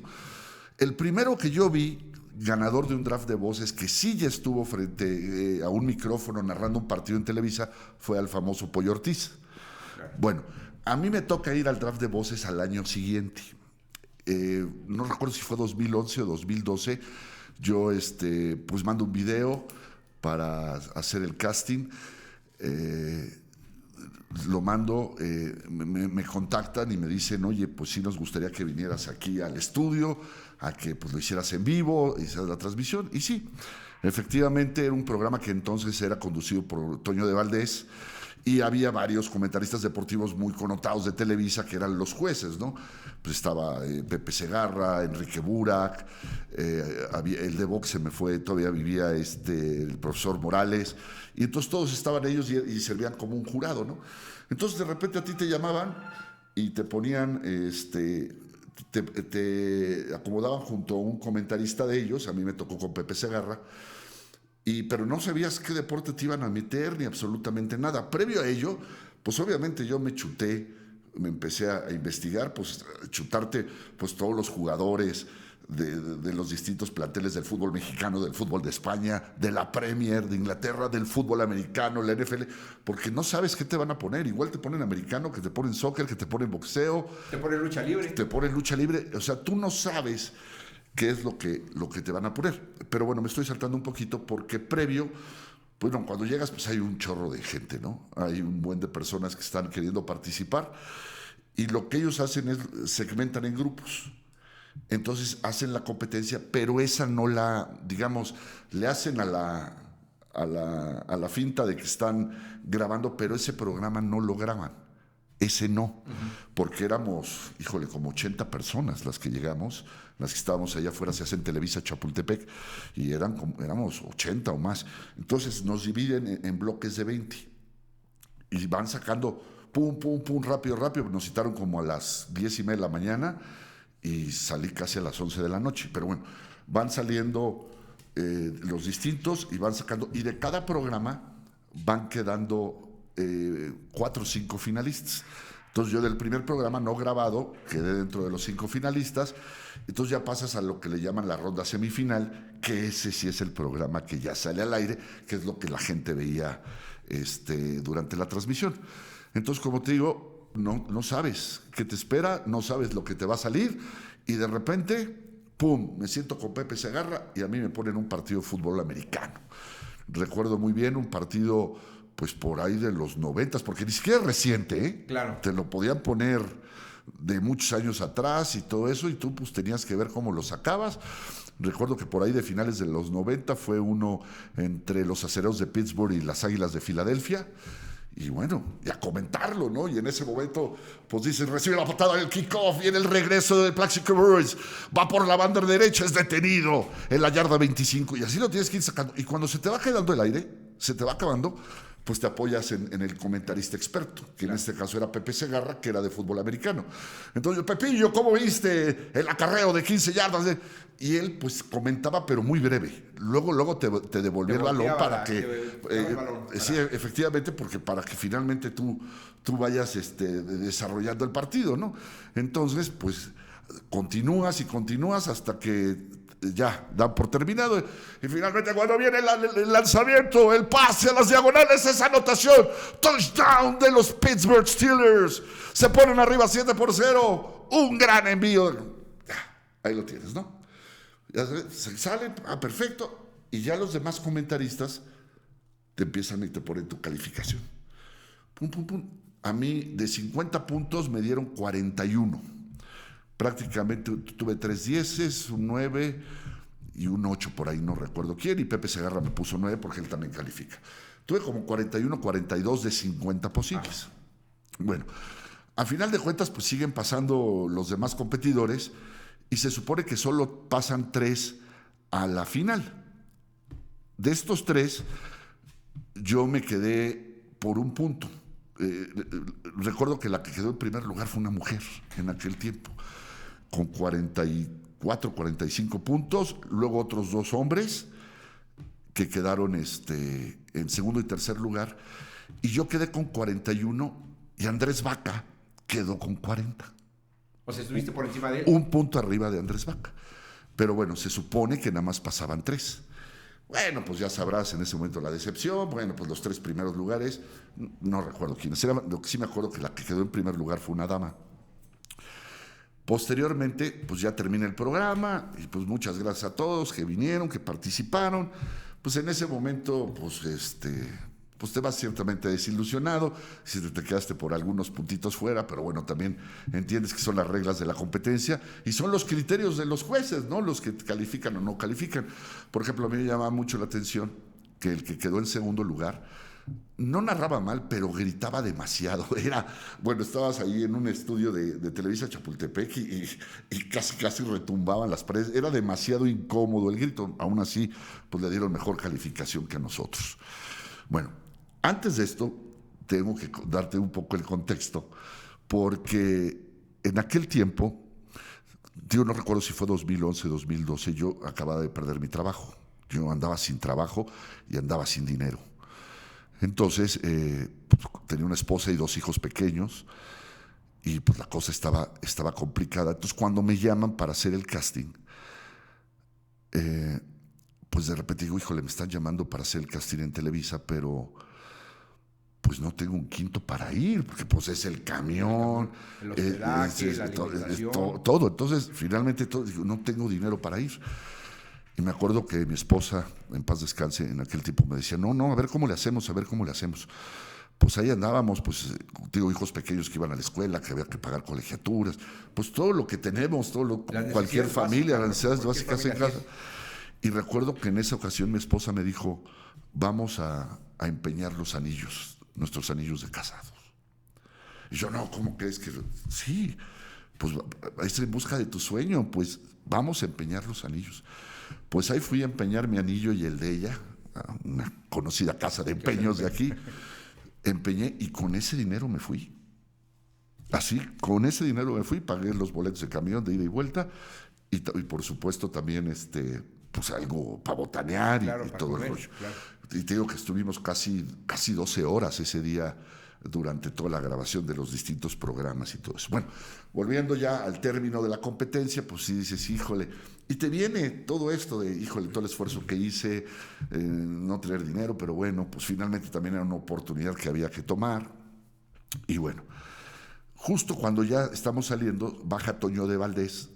Speaker 5: El primero que yo vi ganador de un draft de voces que sí ya estuvo frente a un micrófono narrando un partido en Televisa fue al famoso Pollo Ortiz. Claro. Bueno, a mí me toca ir al draft de voces al año siguiente. No recuerdo si fue 2011 o 2012. Yo pues mando un video para hacer el casting. Lo mando, me contactan y me dicen, oye, pues sí nos gustaría que vinieras aquí al estudio, a que pues lo hicieras en vivo, hicieras la transmisión. Y sí, efectivamente era un programa que entonces era conducido por Toño de Valdés, y había varios comentaristas deportivos muy connotados de Televisa que eran los jueces, ¿no? Pues estaba Pepe Segarra, Enrique Burak, el de box se me fue, todavía vivía el profesor Morales, y entonces todos estaban ellos y servían como un jurado, ¿no? Entonces de repente a ti te llamaban y te ponían, te acomodaban junto a un comentarista de ellos. A mí me tocó con Pepe Segarra, pero no sabías qué deporte te iban a meter ni absolutamente nada. Previo a ello, pues obviamente yo me empecé a investigar, pues chutarte pues todos los jugadores de los distintos planteles del fútbol mexicano, del fútbol de España, de la Premier, de Inglaterra, del fútbol americano, la NFL, porque no sabes qué te van a poner. Igual te ponen americano, que te ponen soccer, que te ponen boxeo.
Speaker 2: Te ponen lucha libre.
Speaker 5: Te ponen lucha libre. O sea, tú no sabes qué es lo que te van a poner. Pero bueno, me estoy saltando un poquito porque previo, bueno, cuando llegas pues hay un chorro de gente, ¿no? Hay un buen de personas que están queriendo participar, y lo que ellos hacen es segmentan en grupos. Entonces hacen la competencia, pero esa no digamos, le hacen a la finta de que están grabando, pero ese programa no lo graban. Ese no, porque éramos, híjole, como 80 personas las que llegamos, las que estábamos allá afuera, se hace en Televisa Chapultepec, y éramos 80 o más. Entonces nos dividen en bloques de 20 y van sacando pum, pum, pum, rápido. Nos citaron como a las 10:30 de la mañana y salí casi a las 11 de la noche. Pero bueno, van saliendo los distintos y van sacando, y de cada programa van quedando 4 o 5 finalistas. Entonces yo del primer programa no grabado quedé dentro de los 5 finalistas. Entonces ya pasas a lo que le llaman la ronda semifinal, que ese sí es el programa que ya sale al aire, que es lo que la gente veía durante la transmisión. Entonces, como te digo, no sabes qué te espera, no sabes lo que te va a salir, y de repente, pum, me siento con Pepe Segarra y a mí me ponen un partido de fútbol americano. Recuerdo muy bien un partido, pues por ahí de los 90, porque ni siquiera es reciente, ¿eh?
Speaker 2: Claro.
Speaker 5: Te lo podían poner de muchos años atrás y todo eso, y tú pues tenías que ver cómo lo sacabas. Recuerdo que por ahí de finales de los 90 fue uno entre los Acereros de Pittsburgh y las Águilas de Filadelfia. Y bueno, y a comentarlo, ¿no? Y en ese momento, pues dicen, recibe la patada del kickoff, viene el regreso del Plaxico Burris, va por la banda derecha, es detenido en la yarda 25, y así lo tienes que ir sacando. Y cuando se te va quedando el aire, se te va acabando, pues te apoyas en el comentarista experto, que en este caso era Pepe Segarra, que era de fútbol americano. Entonces, Pepillo, ¿cómo viste el acarreo de 15 yardas? Y él, pues, comentaba, pero muy breve. Luego te devolvía el balón para que... Sí, efectivamente, porque para que finalmente tú vayas desarrollando el partido, ¿no? Entonces, pues, continúas hasta que ya dan por terminado. Y finalmente cuando viene el lanzamiento, el pase a las diagonales, esa anotación, touchdown de los Pittsburgh Steelers. Se ponen arriba 7-0. Un gran envío. Ahí lo tienes, ¿no? Ya se salen, perfecto. Y ya los demás comentaristas te empiezan y te ponen tu calificación. Pum, pum, pum. A mí de 50 puntos me dieron 41. Prácticamente tuve 3 10, un 9 y un 8 por ahí, no recuerdo quién. Y Pepe Segarra me puso 9 porque él también califica. Tuve como 41, 42 de 50 posibles. Bueno, a final de cuentas, pues siguen pasando los demás competidores y se supone que solo pasan 3 a la final. De estos 3, yo me quedé por un punto. Recuerdo que la que quedó en primer lugar fue una mujer en aquel tiempo, con 44, 45 puntos. Luego otros 2 hombres que quedaron en segundo y tercer lugar. Y yo quedé con 41 y Andrés Vaca quedó con 40.
Speaker 2: O sea, estuviste por encima de él.
Speaker 5: Un punto arriba de Andrés Vaca. Pero bueno, se supone que nada más pasaban 3. Bueno, pues ya sabrás en ese momento la decepción. Bueno, pues los 3 primeros lugares, no recuerdo quiénes eran. Lo que sí me acuerdo que la que quedó en primer lugar fue una dama. Posteriormente, pues ya termina el programa y pues muchas gracias a todos que vinieron, que participaron. Pues en ese momento, pues te vas ciertamente desilusionado si te quedaste por algunos puntitos fuera, pero bueno, también entiendes que son las reglas de la competencia y son los criterios de los jueces, ¿no? Los que califican o no califican. Por ejemplo, a mí me llamaba mucho la atención que el que quedó en segundo lugar no narraba mal, pero gritaba demasiado. Estabas ahí en un estudio de Televisa Chapultepec y casi retumbaban las paredes. Era demasiado incómodo el grito. Aún así, pues le dieron mejor calificación que a nosotros. Bueno, antes de esto, tengo que darte un poco el contexto, porque en aquel tiempo, yo no recuerdo si fue 2011, 2012, yo acababa de perder mi trabajo. Yo andaba sin trabajo y andaba sin dinero. Entonces, tenía una esposa y 2 hijos pequeños y pues la cosa estaba complicada. Entonces, cuando me llaman para hacer el casting, pues de repente digo, híjole, me están llamando para hacer el casting en Televisa, pero pues no tengo un quinto para ir, porque pues es el camión,
Speaker 2: el hospedaje, la alimentación.
Speaker 5: todo. Entonces, finalmente, digo, no tengo dinero para ir. Y me acuerdo que mi esposa, en paz descanse, en aquel tiempo me decía, no, a ver cómo le hacemos. Pues ahí andábamos, pues digo, hijos pequeños que iban a la escuela, que había que pagar colegiaturas, pues todo lo que tenemos, cualquier familia, las necesidades básicas en casa. Y recuerdo que en esa ocasión mi esposa me dijo, vamos a empeñar los anillos, nuestros anillos de casados. Y yo, no, ¿cómo crees que...? Sí, pues es en busca de tu sueño, pues vamos a empeñar los anillos. Pues ahí fui a empeñar mi anillo y el de ella, a una conocida casa de empeños de aquí. Empeñé y con ese dinero me fui. Así, con ese dinero me fui, pagué los boletos de camión de ida y vuelta y por supuesto también pues algo para botanear y todo comer, el rollo. Claro. Y te digo que estuvimos casi 12 horas ese día durante toda la grabación de los distintos programas y todo eso. Bueno, volviendo ya al término de la competencia, pues sí dices, híjole, y te viene todo esto de, híjole, todo el esfuerzo que hice, no tener dinero, pero bueno, pues finalmente también era una oportunidad que había que tomar. Y bueno, justo cuando ya estamos saliendo, baja Toño de Valdés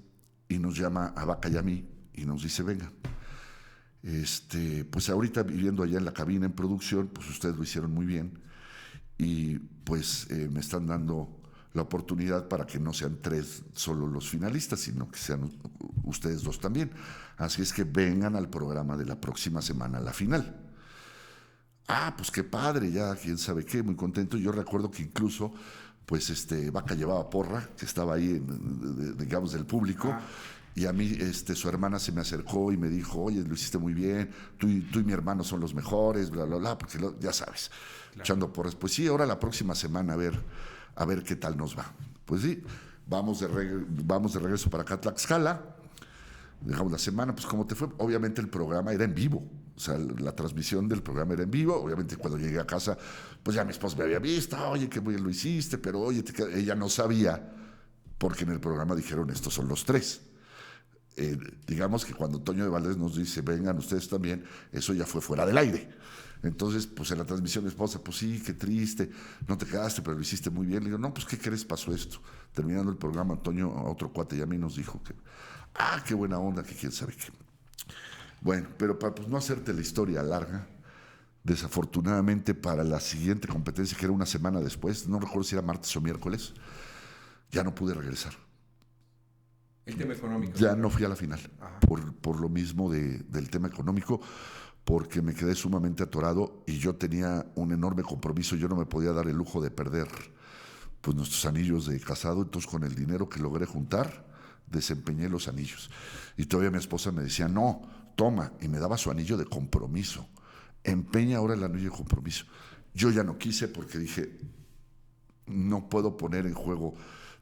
Speaker 5: y nos llama a Vaca y a mí y nos dice, venga, pues ahorita viviendo allá en la cabina en producción, pues ustedes lo hicieron muy bien y pues me están dando la oportunidad para que no sean 3 solo los finalistas, sino que sean ustedes 2 también. Así es que vengan al programa de la próxima semana, la final. Ah, pues qué padre, ya quién sabe qué, muy contento. Yo recuerdo que incluso, pues Vaca llevaba porra, que estaba ahí, digamos, del público. Y a mí, su hermana se me acercó y me dijo, oye, lo hiciste muy bien, tú y mi hermano son los mejores, bla, bla, bla, porque ya sabes, claro. Echando porras. Pues sí, ahora la próxima semana a ver qué tal nos va. Pues sí, vamos de regreso para acá, Tlaxcala, dejamos la semana, pues ¿cómo te fue? Obviamente el programa era en vivo, o sea, la transmisión del programa era en vivo. Obviamente cuando llegué a casa, pues ya mi esposa me había visto, oye, qué bien lo hiciste, pero oye, ella no sabía, porque en el programa dijeron, estos son los 3. digamos que cuando Toño de Valdés nos dice, vengan ustedes también, eso ya fue fuera del aire. Entonces, pues en la transmisión mi esposa, pues sí, qué triste, no te quedaste, pero lo hiciste muy bien. Le digo, no, pues ¿qué crees? Pasó esto. Terminando el programa, Toño, a otro cuate y a mí nos dijo que, qué buena onda, que quién sabe qué. Bueno, pero para pues, no hacerte la historia larga, desafortunadamente para la siguiente competencia, que era una semana después, no recuerdo si era martes o miércoles, ya no pude regresar.
Speaker 2: El tema económico.
Speaker 5: Ya no fui a la final, por lo mismo del tema económico, porque me quedé sumamente atorado y yo tenía un enorme compromiso. Yo no me podía dar el lujo de perder pues, nuestros anillos de casado. Entonces, con el dinero que logré juntar, desempeñé los anillos. Y todavía mi esposa me decía, no, toma, y me daba su anillo de compromiso. Empeña ahora el anillo de compromiso. Yo ya no quise porque dije, no puedo poner en juego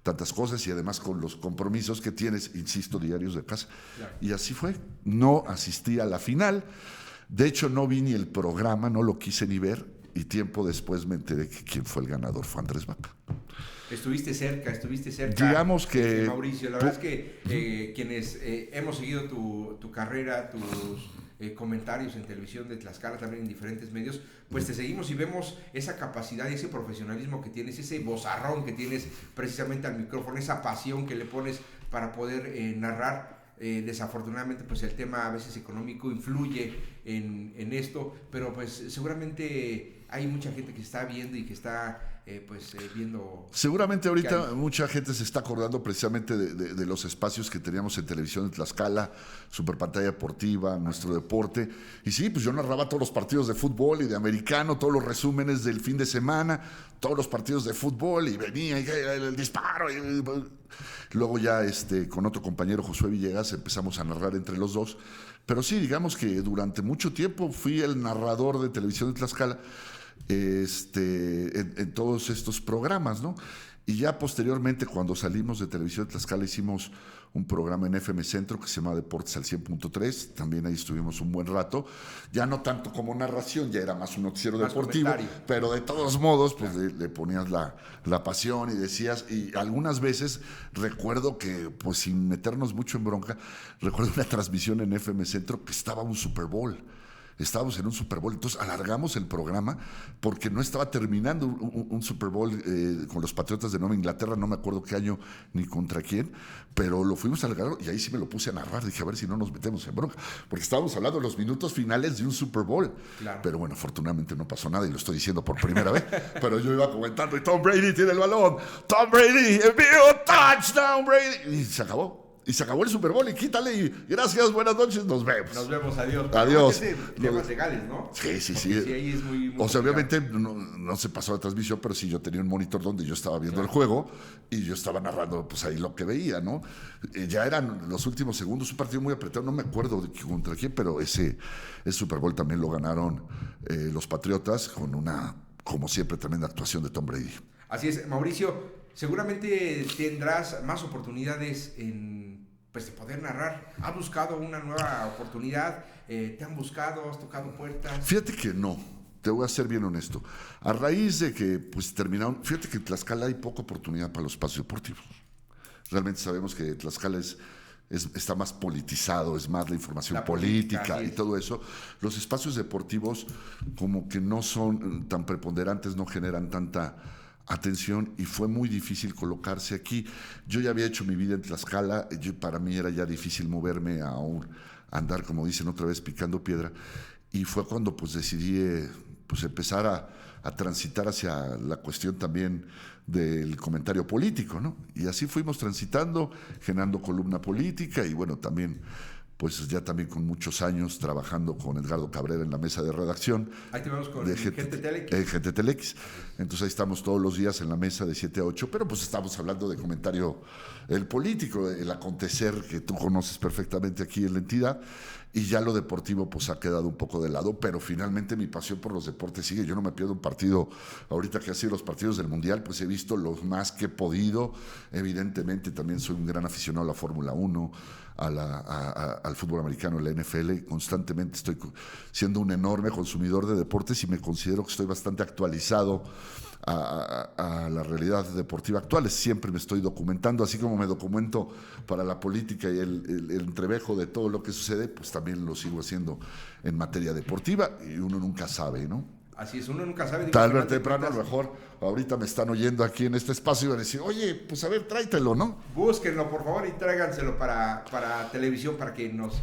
Speaker 5: tantas cosas y además con los compromisos que tienes, insisto, diarios de casa. Claro. Y así fue. No asistí a la final. De hecho, no vi ni el programa, no lo quise ni ver, y tiempo después me enteré que quien fue el ganador fue Andrés Vaca.
Speaker 2: Estuviste cerca.
Speaker 5: Digamos que...
Speaker 2: Mauricio, la verdad es que quienes hemos seguido tu carrera, tus comentarios en televisión de Tlaxcala, también en diferentes medios, pues te seguimos y vemos esa capacidad y ese profesionalismo que tienes, ese vozarrón que tienes precisamente al micrófono, esa pasión que le pones para poder narrar. Desafortunadamente pues el tema a veces económico influye en esto, pero pues seguramente hay mucha gente que está viendo y que está viendo.
Speaker 5: Seguramente ahorita mucha gente se está acordando precisamente de los espacios que teníamos en televisión en Tlaxcala, Super Pantalla Deportiva, nuestro deporte. Y sí, pues yo narraba todos los partidos de fútbol y de americano, todos los resúmenes del fin de semana, todos los partidos de fútbol, y venía y el disparo. Luego ya con otro compañero, Josué Villegas, empezamos a narrar entre los dos. Pero sí, digamos que durante mucho tiempo fui el narrador de televisión de Tlaxcala en todos estos programas, ¿no? Y ya posteriormente, cuando salimos de televisión de Tlaxcala, hicimos un programa en FM Centro que se llama Deportes al 100.3. También ahí estuvimos un buen rato. Ya no tanto como narración, ya era más un noticiero deportivo. Pero de todos modos, pues le ponías la pasión y decías. Y algunas veces recuerdo que, pues sin meternos mucho en bronca, recuerdo una transmisión en FM Centro que estaba un Super Bowl. Estábamos en un Super Bowl, entonces alargamos el programa porque no estaba terminando un Super Bowl con los Patriotas de Nueva Inglaterra, no me acuerdo qué año ni contra quién, pero lo fuimos a alargar y ahí sí me lo puse a narrar. Dije, a ver si no nos metemos en bronca, porque estábamos hablando de los minutos finales de un Super Bowl. Claro. Pero bueno, afortunadamente no pasó nada y lo estoy diciendo por primera vez, pero yo iba comentando y Tom Brady tiene el balón, Tom Brady, envío, touchdown Brady, y se acabó. Y se acabó el Super Bowl y quítale y gracias, buenas noches, nos vemos.
Speaker 2: Nos vemos, adiós.
Speaker 5: Adiós.
Speaker 2: Temas legales, ¿no?
Speaker 5: Sí.
Speaker 2: Sí, ahí es muy
Speaker 5: o sea, obviamente no se pasó la transmisión, pero sí yo tenía un monitor donde yo estaba viendo el juego y yo estaba narrando pues ahí lo que veía, ¿no? Ya eran los últimos segundos, un partido muy apretado, no me acuerdo contra quién, pero ese Super Bowl también lo ganaron los Patriotas con una, como siempre, tremenda actuación de Tom Brady.
Speaker 2: Así es, Mauricio. Seguramente tendrás más oportunidades de poder narrar. ¿Has buscado una nueva oportunidad? ¿Te han buscado? ¿Has tocado puertas?
Speaker 5: Fíjate que no, te voy a ser bien honesto. A raíz de que terminaron, fíjate que en Tlaxcala hay poca oportunidad para los espacios deportivos. Realmente sabemos que Tlaxcala está más politizado, es más la información política y todo eso. Los espacios deportivos como que no son tan preponderantes, no generan tanta atención y fue muy difícil colocarse aquí. Yo ya había hecho mi vida en Tlaxcala, para mí era ya difícil moverme a andar, como dicen otra vez, picando piedra, y fue cuando pues decidí empezar a transitar hacia la cuestión también del comentario político, ¿no? Y así fuimos transitando, generando columna política y bueno, también pues ya también con muchos años trabajando con Edgardo Cabrera en la mesa de redacción.
Speaker 2: Ahí te vemos con Gente
Speaker 5: Telex. Gente Telex. Entonces ahí estamos todos los días en la mesa de 7 a 8, pero pues estamos hablando de comentario el político, el acontecer que tú conoces perfectamente aquí en la entidad. y ya lo deportivo pues ha quedado un poco de lado, pero finalmente mi pasión por los deportes sigue. Yo no me pierdo un partido, ahorita que ha sido los partidos del Mundial, pues he visto los más que he podido. Evidentemente también soy un gran aficionado a la Fórmula 1, al fútbol americano, a la NFL. Constantemente estoy siendo un enorme consumidor de deportes y me considero que estoy bastante actualizado a la realidad deportiva actual. Siempre me estoy documentando, así como me documento para la política y el entrevejo de todo lo que sucede, pues también lo sigo haciendo en materia deportiva, y uno nunca sabe, ¿no?
Speaker 2: Así es, uno nunca sabe.
Speaker 5: Tal vez temprano, a lo mejor ahorita me están oyendo aquí en este espacio y van a decir, oye, pues a ver, tráetelo, ¿no?
Speaker 2: Búsquenlo, por favor, y tráiganselo para televisión, para que nos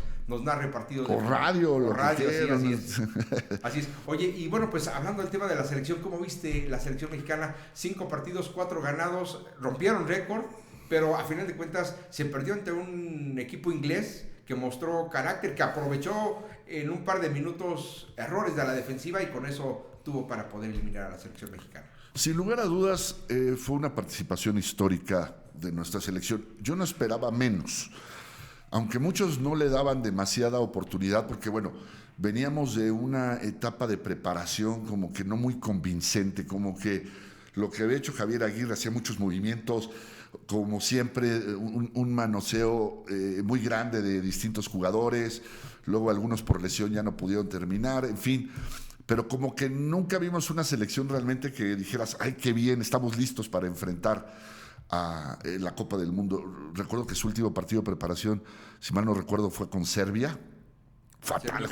Speaker 2: narre partidos.
Speaker 5: O radio, lo
Speaker 2: radio,
Speaker 5: que quieran.
Speaker 2: Sí, así es. Así es. Oye, y bueno, pues hablando del tema de la selección, ¿cómo viste la selección mexicana? 5 partidos, 4 ganados, rompieron récord, pero a final de cuentas se perdió ante un equipo inglés que mostró carácter, que aprovechó en un par de minutos errores de la defensiva y con eso tuvo para poder eliminar a la selección mexicana.
Speaker 5: Sin lugar a dudas, fue una participación histórica de nuestra selección. Yo no esperaba menos, aunque muchos no le daban demasiada oportunidad, porque bueno, veníamos de una etapa de preparación como que no muy convincente, como que lo que había hecho Javier Aguirre, hacía muchos movimientos, como siempre, un manoseo muy grande de distintos jugadores, luego algunos por lesión ya no pudieron terminar, en fin, pero como que nunca vimos una selección realmente que dijeras, ay, qué bien, estamos listos para enfrentar a la Copa del Mundo. Recuerdo que su último partido de preparación, si mal no recuerdo, fue con Serbia. Fatal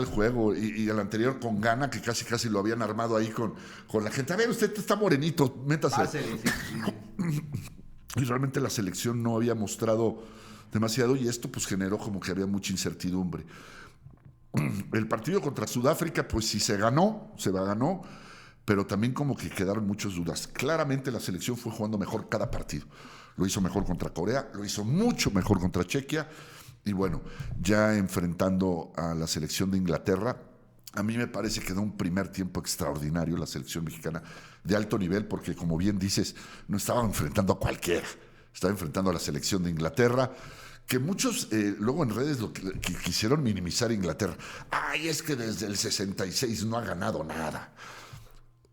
Speaker 5: juego. Y el anterior con Ghana, que casi lo habían armado ahí con la gente. A ver, usted está morenito, métase. Y realmente la selección no había mostrado demasiado, y esto pues generó como que había mucha incertidumbre. El partido contra Sudáfrica, pues sí se ganó, pero también como que quedaron muchas dudas. Claramente la selección fue jugando mejor cada partido. Lo hizo mejor contra Corea, lo hizo mucho mejor contra Chequia, y bueno, ya enfrentando a la selección de Inglaterra, a mí me parece que da un primer tiempo extraordinario la selección mexicana, de alto nivel, porque como bien dices, no estaba enfrentando a cualquiera, estaba enfrentando a la selección de Inglaterra, que muchos luego en redes lo que quisieron minimizar a Inglaterra. Ay, es que desde el 66 no ha ganado nada.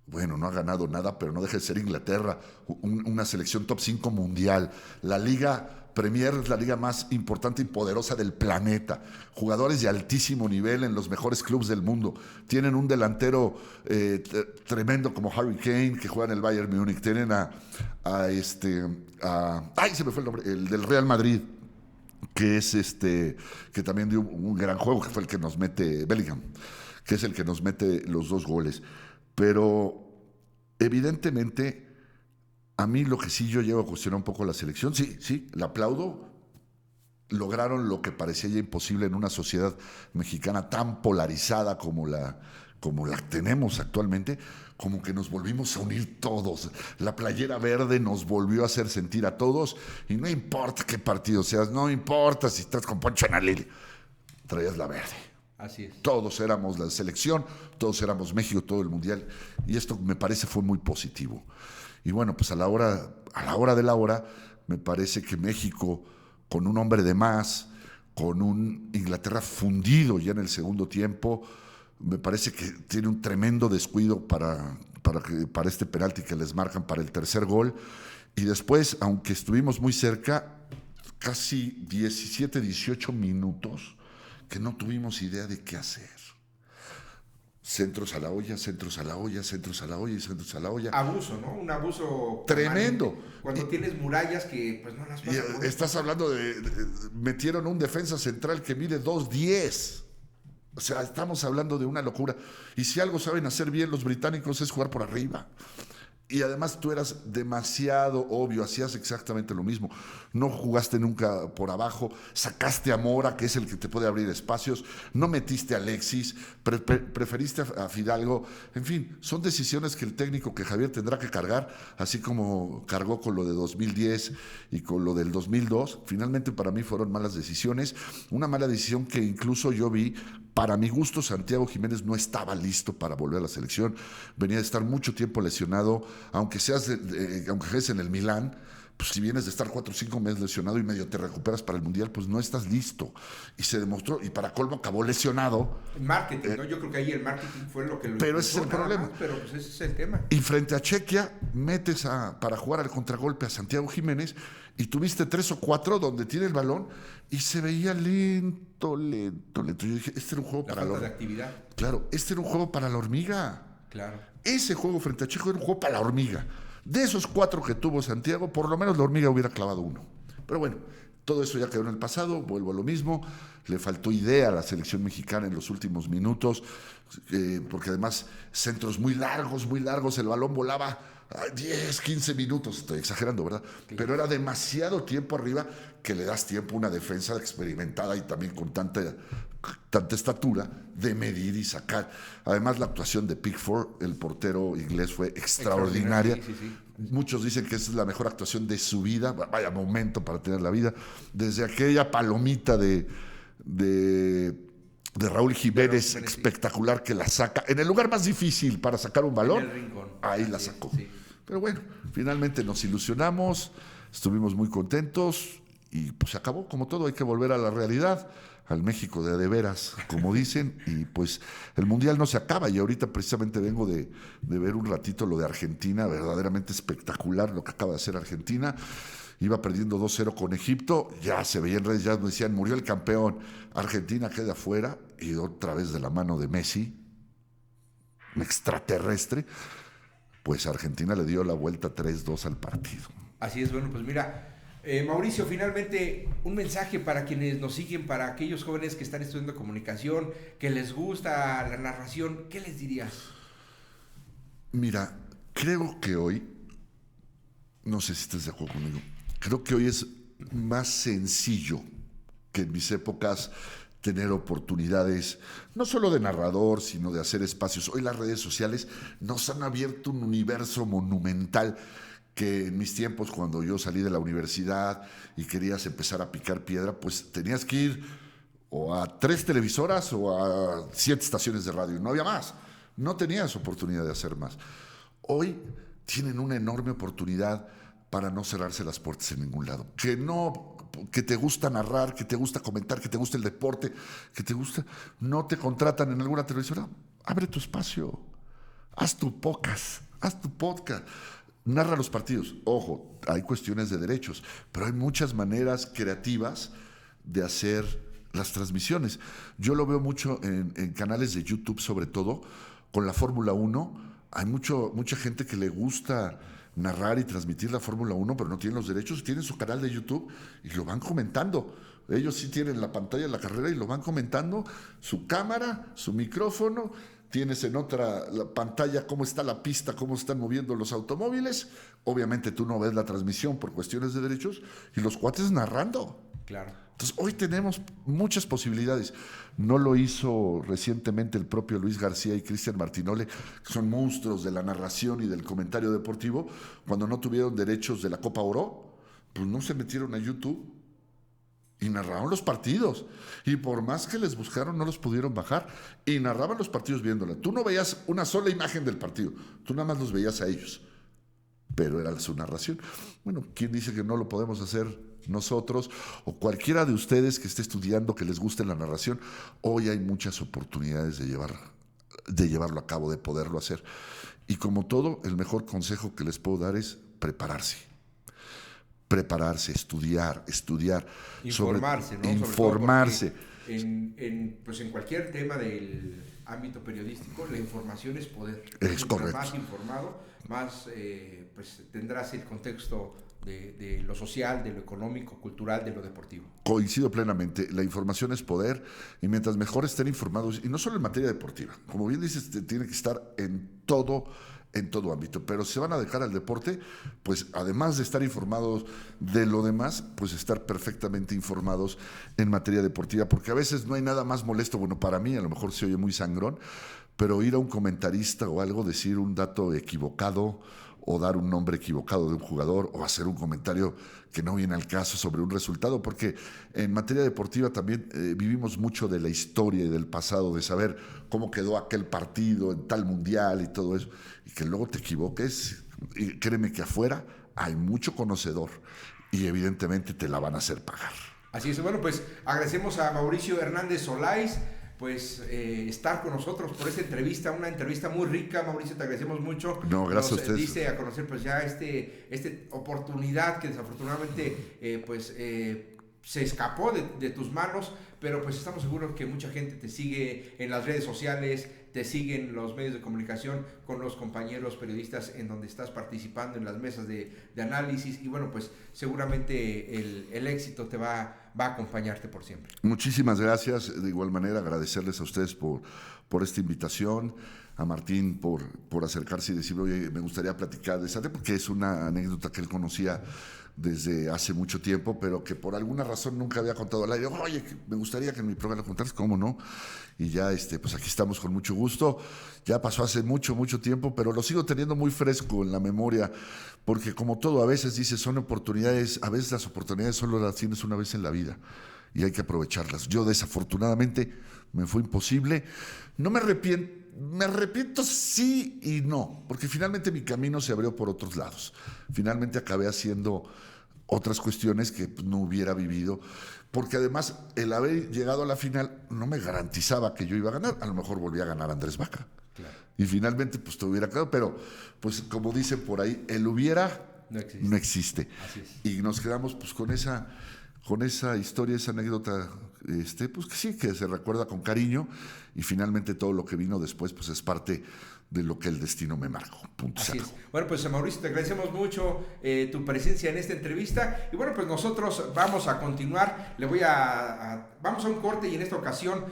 Speaker 5: Bueno, no ha ganado nada, pero no deja de ser Inglaterra, una selección top 5 mundial. La Liga Premier es la liga más importante y poderosa del planeta. Jugadores de altísimo nivel en los mejores clubes del mundo. Tienen un delantero tremendo como Harry Kane, que juega en el Bayern Múnich. Tienen ay, se me fue el nombre, el del Real Madrid, que es que también dio un gran juego, que fue el que nos mete Bellingham, que es el que nos mete los 2 goles. Pero evidentemente, a mí lo que sí yo llevo a cuestionar un poco la selección, sí, la aplaudo. Lograron lo que parecía ya imposible en una sociedad mexicana tan polarizada como la tenemos actualmente, como que nos volvimos a unir todos. La playera verde nos volvió a hacer sentir a todos, y no importa qué partido seas, no importa si estás con Poncho Nalil, traías la verde.
Speaker 2: Así es.
Speaker 5: Todos éramos la selección, todos éramos México, todo el mundial, y esto me parece fue muy positivo. Y bueno, pues a la hora de la hora, me parece que México, con un hombre de más, con un Inglaterra fundido ya en el segundo tiempo, me parece que tiene un tremendo descuido para este penalti que les marcan para el tercer gol. Y después, aunque estuvimos muy cerca, casi 17, 18 minutos, que no tuvimos idea de qué hacer. Centros a la olla, centros a la olla, centros a la olla y centros a la olla.
Speaker 2: Abuso, ¿no? Un abuso
Speaker 5: tremendo.
Speaker 2: Cuando tienes murallas que pues no las vas a poner.
Speaker 5: Estás hablando metieron un defensa central que mide 2'10". O sea, estamos hablando de una locura. Y si algo saben hacer bien los británicos es jugar por arriba. Y además tú eras demasiado obvio, hacías exactamente lo mismo. No jugaste nunca por abajo, sacaste a Mora, que es el que te puede abrir espacios, no metiste a Alexis, preferiste a Fidalgo. En fin, son decisiones que el técnico, que Javier, tendrá que cargar, así como cargó con lo de 2010 y con lo del 2002. Finalmente para mí fueron malas decisiones. Una mala decisión que incluso yo vi. Para mi gusto, Santiago Jiménez no estaba listo para volver a la selección. Venía de estar mucho tiempo lesionado, aunque juegues en el Milán, pues si vienes de estar 4 o 5 meses lesionado y medio te recuperas para el Mundial, pues no estás listo. Y se demostró, y para colmo acabó lesionado.
Speaker 2: Marketing, ¿no? Yo creo que ahí el marketing fue lo que lo
Speaker 5: Pero ese es el problema.
Speaker 2: Más, pero pues ese es el tema.
Speaker 5: Y frente a Chequia, metes para jugar al contragolpe a Santiago Jiménez y tuviste 3 o 4 donde tiene el balón y se veía lento. Yo dije, este era un juego
Speaker 2: La
Speaker 5: para
Speaker 2: falta de actividad.
Speaker 5: Claro, este era un juego para la hormiga.
Speaker 2: Claro.
Speaker 5: Ese juego frente a Checo era un juego para la hormiga. De esos 4 que tuvo Santiago, por lo menos la hormiga hubiera clavado 1. Pero bueno, todo eso ya quedó en el pasado, vuelvo a lo mismo. Le faltó idea a la selección mexicana en los últimos minutos, porque además centros muy largos, el balón volaba 10, 15 minutos, estoy exagerando, ¿verdad? Pero era demasiado tiempo arriba que le das tiempo a una defensa experimentada y también con tanta estatura de medir y sacar. Además, la actuación de Pickford, el portero inglés, fue extraordinaria.
Speaker 2: Sí.
Speaker 5: Muchos dicen que esa es la mejor actuación de su vida. Vaya momento para tener la vida. Desde aquella palomita de Raúl Jiménez, espectacular, que la saca en el lugar más difícil para sacar un balón.
Speaker 2: En el rincón.
Speaker 5: Ahí la sacó.
Speaker 2: Sí.
Speaker 5: Pero bueno, finalmente nos ilusionamos, estuvimos muy contentos y pues se acabó. Como todo, hay que volver a la realidad, al México de veras, como dicen, y pues el Mundial no se acaba. Y ahorita precisamente vengo de ver un ratito lo de Argentina, verdaderamente espectacular lo que acaba de hacer Argentina. Iba perdiendo 2-0 con Egipto, ya se veía en redes, ya decían, murió el campeón, Argentina queda afuera, y otra vez de la mano de Messi, un extraterrestre, pues Argentina le dio la vuelta 3-2 al partido.
Speaker 2: Así es, bueno, pues mira, Mauricio, finalmente un mensaje para quienes nos siguen, para aquellos jóvenes que están estudiando comunicación, que les gusta la narración, ¿qué les dirías?
Speaker 5: Mira, creo que hoy, no sé si estás de acuerdo conmigo, creo que hoy es más sencillo que en mis épocas tener oportunidades, no solo de narrador, sino de hacer espacios. Hoy las redes sociales nos han abierto un universo monumental que en mis tiempos, cuando yo salí de la universidad y querías empezar a picar piedra, pues tenías que ir o a 3 televisoras o a 7 estaciones de radio. No había más. No tenías oportunidad de hacer más. Hoy tienen una enorme oportunidad para no cerrarse las puertas en ningún lado. Que te gusta narrar, que te gusta comentar, que te gusta el deporte, no te contratan en alguna televisora, abre tu espacio, haz tu podcast, narra los partidos. Ojo, hay cuestiones de derechos, pero hay muchas maneras creativas de hacer las transmisiones. Yo lo veo mucho en canales de YouTube, sobre todo, con la Fórmula 1. Hay mucha gente que le gusta narrar y transmitir la Fórmula 1, pero no tienen los derechos, tienen su canal de YouTube y lo van comentando. Ellos sí tienen la pantalla de la carrera y lo van comentando, su cámara, su micrófono, tienes en la pantalla cómo está la pista, cómo están moviendo los automóviles. Obviamente tú no ves la transmisión por cuestiones de derechos y los cuates narrando.
Speaker 2: Claro.
Speaker 5: Entonces, hoy tenemos muchas posibilidades. No lo hizo recientemente el propio Luis García y Cristian Martinole, que son monstruos de la narración y del comentario deportivo. Cuando no tuvieron derechos de la Copa Oro, pues no se metieron a YouTube y narraron los partidos. Y por más que les buscaron, no los pudieron bajar y narraban los partidos viéndola. Tú no veías una sola imagen del partido, tú nada más los veías a ellos. Pero era su narración. Bueno, ¿quién dice que no lo podemos hacer nosotros o cualquiera de ustedes que esté estudiando, que les guste la narración? Hoy hay muchas oportunidades de llevarlo a cabo, de poderlo hacer. Y como todo, el mejor consejo que les puedo dar es prepararse, estudiar.
Speaker 2: Informarse, ¿no?
Speaker 5: Informarse.
Speaker 2: Pues en cualquier tema del ámbito periodístico, la información es poder.
Speaker 5: Es correcto.
Speaker 2: Más informado, más pues tendrás el contexto de lo social, de lo económico, cultural, de lo deportivo.
Speaker 5: Coincido plenamente, la información es poder y mientras mejor estén informados, y no solo en materia deportiva, como bien dices, tiene que estar en todo ámbito, pero si se van a dejar al deporte, pues además de estar informados de lo demás, pues estar perfectamente informados en materia deportiva, porque a veces no hay nada más molesto, bueno, para mí a lo mejor se oye muy sangrón, pero ir a un comentarista o algo, decir un dato equivocado o dar un nombre equivocado de un jugador o hacer un comentario que no viene al caso sobre un resultado, porque en materia deportiva también vivimos mucho de la historia y del pasado, de saber cómo quedó aquel partido en tal mundial y todo eso, y que luego te equivoques, y créeme que afuera hay mucho conocedor y evidentemente te la van a hacer pagar.
Speaker 2: Así es, bueno, pues agradecemos a Mauricio Hernández Solais pues estar con nosotros por esta entrevista, una entrevista muy rica. Mauricio, te agradecemos mucho.
Speaker 5: No, gracias a ustedes.
Speaker 2: Dice a conocer pues ya esta oportunidad que desafortunadamente se escapó de tus manos, pero pues estamos seguros que mucha gente te sigue en las redes sociales, te siguen los medios de comunicación con los compañeros periodistas en donde estás participando en las mesas de análisis, y bueno, pues seguramente el éxito te va a acompañarte por siempre.
Speaker 5: Muchísimas gracias. De igual manera, agradecerles a ustedes por esta invitación, a Martín por acercarse y decirme, oye, me gustaría platicar de esa, porque es una anécdota que él conocía desde hace mucho tiempo, pero que por alguna razón nunca había contado al aire. Oye, me gustaría que en mi programa lo contaras, ¿cómo no? Y ya, pues aquí estamos con mucho gusto. Ya pasó hace mucho tiempo, pero lo sigo teniendo muy fresco en la memoria, porque como todo, a veces dices, son oportunidades, a veces las oportunidades solo las tienes una vez en la vida y hay que aprovecharlas. Yo desafortunadamente me fue imposible. No me arrepiento. Me arrepiento sí y no, porque finalmente mi camino se abrió por otros lados. Finalmente acabé haciendo otras cuestiones que pues, no hubiera vivido, porque además el haber llegado a la final no me garantizaba que yo iba a ganar. A lo mejor volvía a ganar Andrés Vaca. Claro. Y finalmente pues te hubiera quedado, pero pues como dicen por ahí, el hubiera no existe.
Speaker 2: Así es.
Speaker 5: Y nos quedamos pues con esa historia, esa anécdota, pues que sí, que se recuerda con cariño, y finalmente todo lo que vino después pues es parte de lo que el destino me marcó. Punto.
Speaker 2: Así es. Bueno, pues Mauricio, te agradecemos mucho tu presencia en esta entrevista, y bueno, pues nosotros vamos a continuar. Vamos a un corte, y en esta ocasión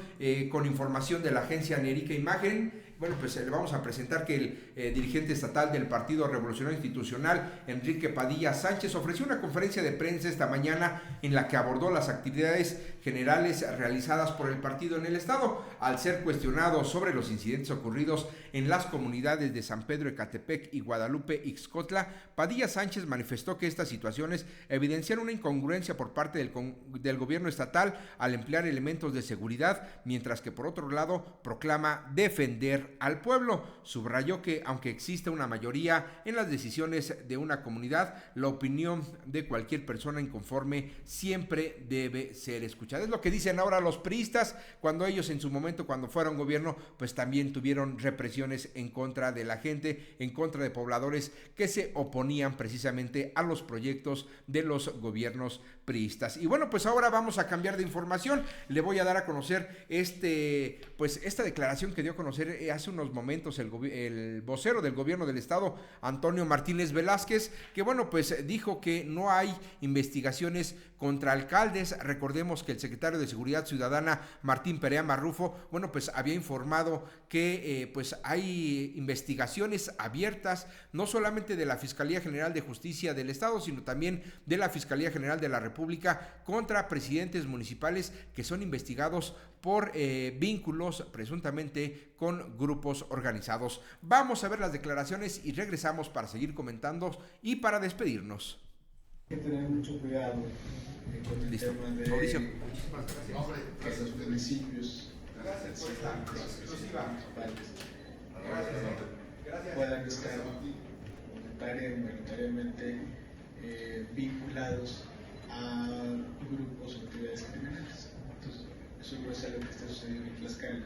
Speaker 2: con información de la agencia Nerica Imagen. Bueno, pues le vamos a presentar que el dirigente estatal del Partido Revolucionario Institucional, Enrique Padilla Sánchez, ofreció una conferencia de prensa esta mañana en la que abordó las actividades generales realizadas por el partido en el estado. Al ser cuestionado sobre los incidentes ocurridos en las comunidades de San Pedro Ecatepec y Guadalupe Ixcotla, Padilla Sánchez manifestó que estas situaciones evidencian una incongruencia por parte del gobierno estatal al emplear elementos de seguridad, mientras que por otro lado proclama defender al pueblo. Subrayó que aunque existe una mayoría en las decisiones de una comunidad, la opinión de cualquier persona inconforme siempre debe ser escuchada. Es lo que dicen ahora los priistas, cuando ellos en su momento, cuando fueron gobierno, pues también tuvieron represiones en contra de la gente, en contra de pobladores que se oponían precisamente a los proyectos de los gobiernos priistas. Y bueno, pues ahora vamos a cambiar de información. Le voy a dar a conocer esta declaración que dio a conocer hace unos momentos el vocero del gobierno del estado, Antonio Martínez Velázquez, que bueno, pues dijo que no hay investigaciones contra alcaldes. Recordemos que el secretario de Seguridad Ciudadana, Martín Perea Marrufo, bueno, pues había informado que pues hay investigaciones abiertas, no solamente de la Fiscalía General de Justicia del estado, sino también de la Fiscalía General de la República contra presidentes municipales que son investigados por vínculos presuntamente con grupos organizados. Vamos a ver las declaraciones y regresamos para seguir comentando y para despedirnos.
Speaker 6: Hay que tener mucho cuidado con el tema de
Speaker 2: Mauricio,
Speaker 6: que los municipios puedan estar voluntariamente vinculados a grupos o actividades criminales. Entonces, eso no es algo que está sucediendo en Tlaxcala,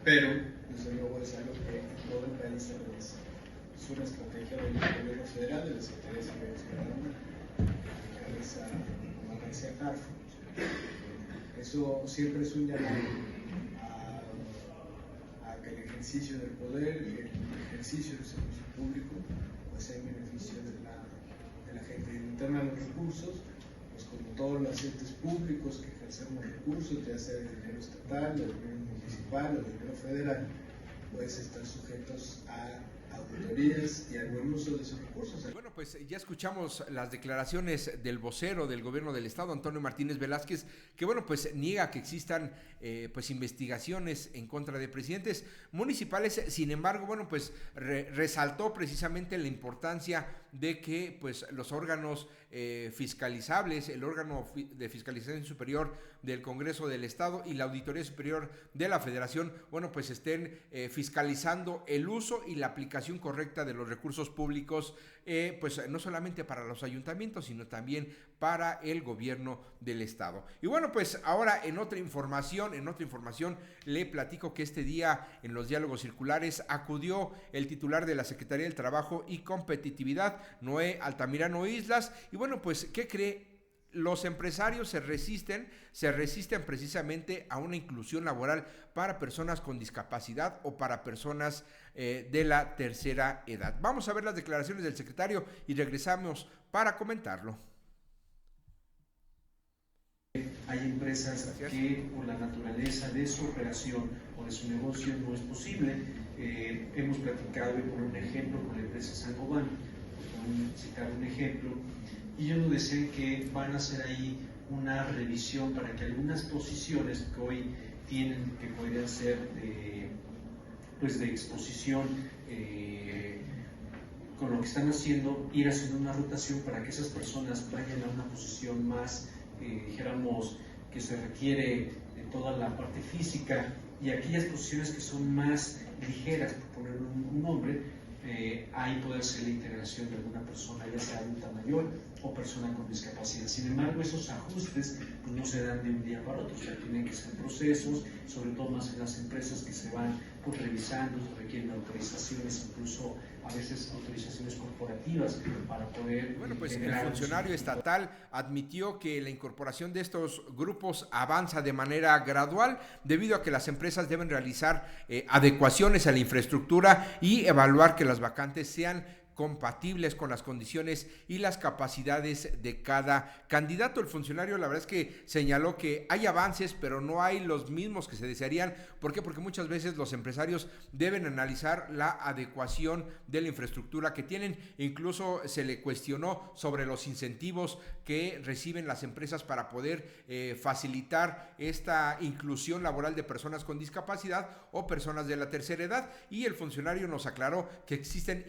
Speaker 6: pero desde luego es algo que todo el país atraviesa. Es una estrategia del gobierno federal, de la Secretaría de Seguridad Ciudadana, que realiza la agencia CARF. Eso siempre es un llamado a que el ejercicio del poder y el ejercicio del servicio público pues sea en beneficio de la gente. En interna de los recursos, pues como todos los entes públicos que ejercemos recursos, ya sea del dinero estatal, del dinero municipal o del dinero federal, pues están sujetos a auditorías y al buen uso de esos recursos.
Speaker 2: Bueno, pues ya escuchamos las declaraciones del vocero del gobierno del estado, Antonio Martínez Velázquez, que bueno, pues niega que existan pues investigaciones en contra de presidentes municipales. Sin embargo, bueno, pues resaltó precisamente la importancia de que pues los órganos fiscalizables, el órgano de fiscalización superior del Congreso del Estado y la Auditoría Superior de la Federación, bueno, pues estén fiscalizando el uso y la aplicación aplicación correcta de los recursos públicos, pues no solamente para los ayuntamientos, sino también para el gobierno del estado. Y bueno, pues ahora en otra información le platico que este día en los diálogos circulares acudió el titular de la Secretaría del Trabajo y Competitividad, Noé Altamirano Islas, y bueno, pues, ¿qué cree? Los empresarios se resisten precisamente a una inclusión laboral para personas con discapacidad o para personas de la tercera edad. Vamos a ver las declaraciones del secretario y regresamos para comentarlo.
Speaker 6: Hay empresas que por la naturaleza de su operación o de su negocio no es posible. Hemos platicado, por un ejemplo, con la empresa Saint-Gobain, por citar un ejemplo, y ellos nos decían que van a hacer ahí una revisión para que algunas posiciones que hoy tienen, que podrían ser de exposición, con lo que están haciendo, ir haciendo una rotación para que esas personas vayan a una posición más, dijéramos, que se requiere de toda la parte física, y aquellas posiciones que son más ligeras, por poner un nombre, ahí puede ser la integración de alguna persona, ya sea adulta mayor o persona con discapacidad. Sin embargo, esos ajustes pues, no se dan de un día para otro, o sea, tienen que ser procesos, sobre todo más en las empresas que se van pues, revisando, se requieren autorizaciones, incluso a veces autorizaciones corporativas para poder...
Speaker 2: Bueno, pues el funcionario estatal admitió que la incorporación de estos grupos avanza de manera gradual debido a que las empresas deben realizar adecuaciones a la infraestructura y evaluar que las vacantes sean compatibles con las condiciones y las capacidades de cada candidato. El funcionario, la verdad es que señaló que hay avances, pero no hay los mismos que se desearían. ¿Por qué? Porque muchas veces los empresarios deben analizar la adecuación de la infraestructura que tienen. Incluso se le cuestionó sobre los incentivos que reciben las empresas para poder facilitar esta inclusión laboral de personas con discapacidad o personas de la tercera edad, y el funcionario nos aclaró que existen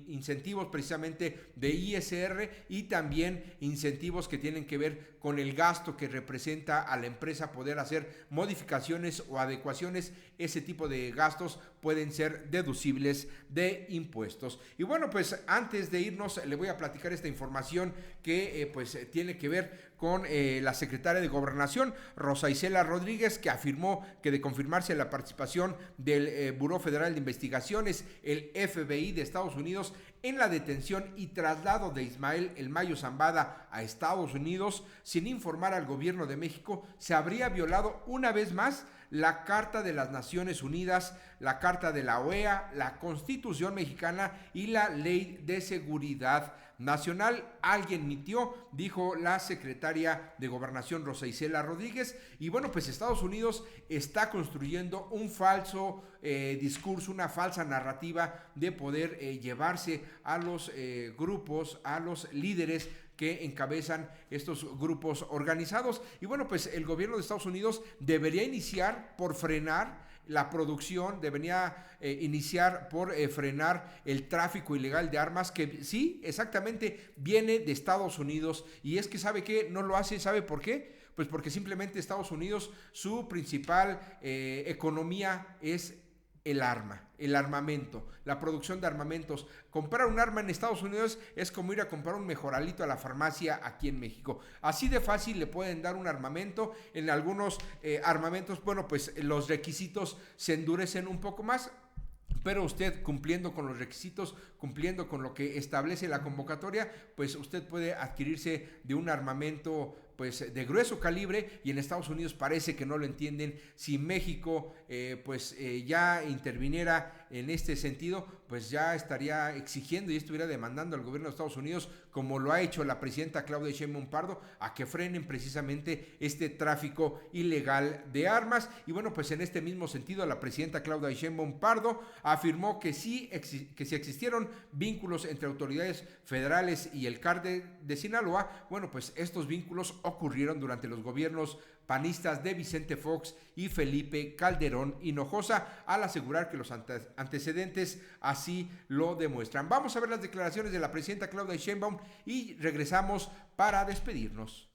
Speaker 2: incentivos precisamente de ISR y también incentivos que tienen que ver con el gasto que representa a la empresa poder hacer modificaciones o adecuaciones. Ese tipo de gastos pueden ser deducibles de impuestos. Y bueno, pues antes de irnos le voy a platicar esta información que pues tiene que ver con la secretaria de Gobernación, Rosa Isela Rodríguez, que afirmó que de confirmarse la participación del Buró Federal de Investigaciones, el FBI de Estados Unidos, en la detención y traslado de Ismael El Mayo Zambada a Estados Unidos, sin informar al gobierno de México, se habría violado una vez más la Carta de las Naciones Unidas, la Carta de la OEA, la Constitución mexicana y la Ley de Seguridad Nacional. Alguien mintió, dijo la secretaria de Gobernación Rosa Isela Rodríguez. Y bueno, pues Estados Unidos está construyendo un falso discurso, una falsa narrativa de poder llevarse a los grupos, a los líderes que encabezan estos grupos organizados. Y bueno, pues el gobierno de Estados Unidos debería iniciar por frenar la producción, debería iniciar por frenar el tráfico ilegal de armas, que sí, exactamente, viene de Estados Unidos. Y es que ¿sabe qué? No lo hace. ¿Sabe por qué? Pues porque simplemente Estados Unidos, su principal economía es el armamento, la producción de armamentos. Comprar un arma en Estados Unidos es como ir a comprar un mejoralito a la farmacia aquí en México. Así de fácil le pueden dar un armamento. En algunos armamentos, bueno, pues los requisitos se endurecen un poco más, pero usted, cumpliendo con los requisitos, cumpliendo con lo que establece la convocatoria, pues usted puede adquirirse de un armamento pues de grueso calibre. Y en Estados Unidos parece que no lo entienden. Si México ya interviniera en este sentido, pues ya estaría exigiendo y estuviera demandando al gobierno de Estados Unidos, como lo ha hecho la presidenta Claudia Sheinbaum Pardo, a que frenen precisamente este tráfico ilegal de armas. Y bueno, pues en este mismo sentido, la presidenta Claudia Sheinbaum Pardo afirmó que si existieron vínculos entre autoridades federales y el cártel de Sinaloa, bueno, pues estos vínculos ocurrieron durante los gobiernos panistas de Vicente Fox y Felipe Calderón Hinojosa, al asegurar que los antecedentes así lo demuestran. Vamos a ver las declaraciones de la presidenta Claudia Sheinbaum y regresamos para despedirnos.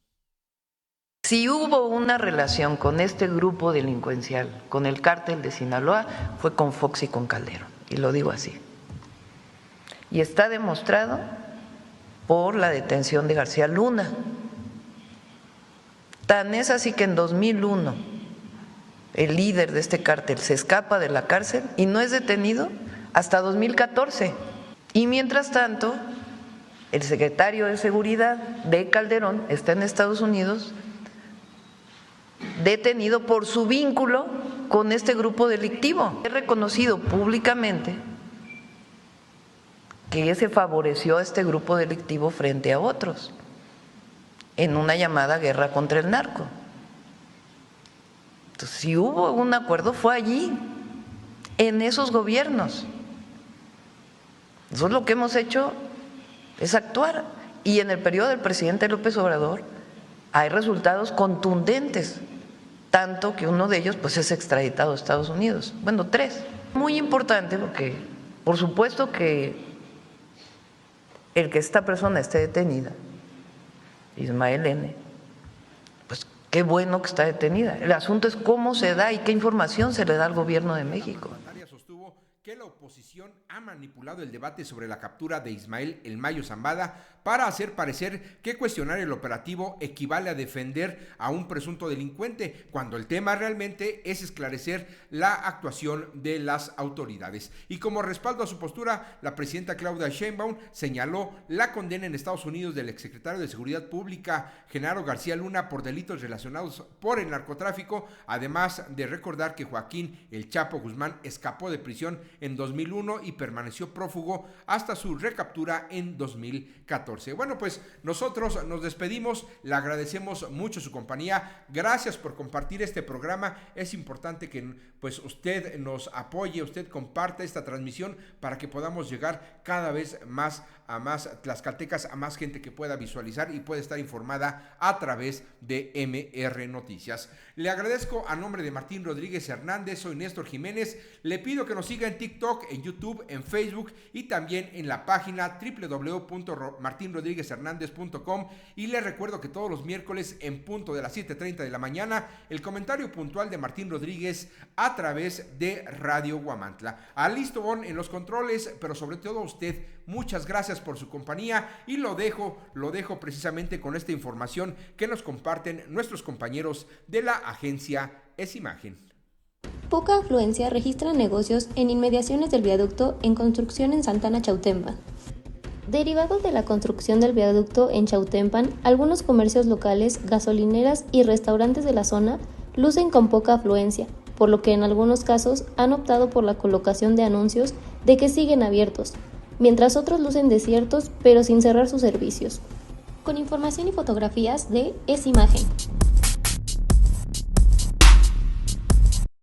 Speaker 7: Si hubo una relación con este grupo delincuencial, con el cártel de Sinaloa, fue con Fox y con Calderón, y lo digo así. Y está demostrado por la detención de García Luna. Tan es así que en 2001 el líder de este cártel se escapa de la cárcel y no es detenido hasta 2014. Y mientras tanto, el secretario de Seguridad de Calderón está en Estados Unidos detenido por su vínculo con este grupo delictivo. He reconocido públicamente que se favoreció a este grupo delictivo frente a otros en una llamada guerra contra el narco. Entonces, si hubo un acuerdo, fue allí, en esos gobiernos. Nosotros lo que hemos hecho es actuar, y en el periodo del presidente López Obrador hay resultados contundentes, tanto que uno de ellos pues es extraditado a Estados Unidos. Bueno, 3. Muy importante porque, por supuesto que el que esta persona esté detenida, Ismael N., pues qué bueno que está detenida. El asunto es cómo se da y qué información se le da al gobierno de México.
Speaker 2: Sostuvo que la oposición ha manipulado el debate sobre la captura de Ismael El Mayo Zambada para hacer parecer que cuestionar el operativo equivale a defender a un presunto delincuente, cuando el tema realmente es esclarecer la actuación de las autoridades. Y como respaldo a su postura, la presidenta Claudia Sheinbaum señaló la condena en Estados Unidos del exsecretario de Seguridad Pública, Genaro García Luna, por delitos relacionados por el narcotráfico, además de recordar que Joaquín El Chapo Guzmán escapó de prisión en 2001 y permaneció prófugo hasta su recaptura en 2014. Bueno, pues nosotros nos despedimos, le agradecemos mucho su compañía, gracias por compartir este programa. Es importante que pues usted nos apoye, usted comparta esta transmisión para que podamos llegar cada vez más a más tlaxcaltecas, a más gente que pueda visualizar y pueda estar informada a través de MR Noticias. Le agradezco a nombre de Martín Rodríguez Hernández, soy Néstor Jiménez, le pido que nos siga en TikTok, en YouTube, en Facebook y también en la página www.martinrodriguezhernandez.com, y le recuerdo que todos los miércoles en punto de las 7:30 de la mañana, el comentario puntual de Martín Rodríguez a través de Radio Huamantla. A Listobón en los controles, pero sobre todo a usted, muchas gracias por su compañía, y lo dejo precisamente con esta información que nos comparten nuestros compañeros de la agencia Es Imagen.
Speaker 8: Poca afluencia registra negocios en inmediaciones del viaducto en construcción en Santana Chautempan. Derivado de la construcción del viaducto en Chautempan, algunos comercios locales, gasolineras y restaurantes de la zona lucen con poca afluencia, por lo que en algunos casos han optado por la colocación de anuncios de que siguen abiertos, mientras otros lucen desiertos pero sin cerrar sus servicios. Con información y fotografías de Es Imagen.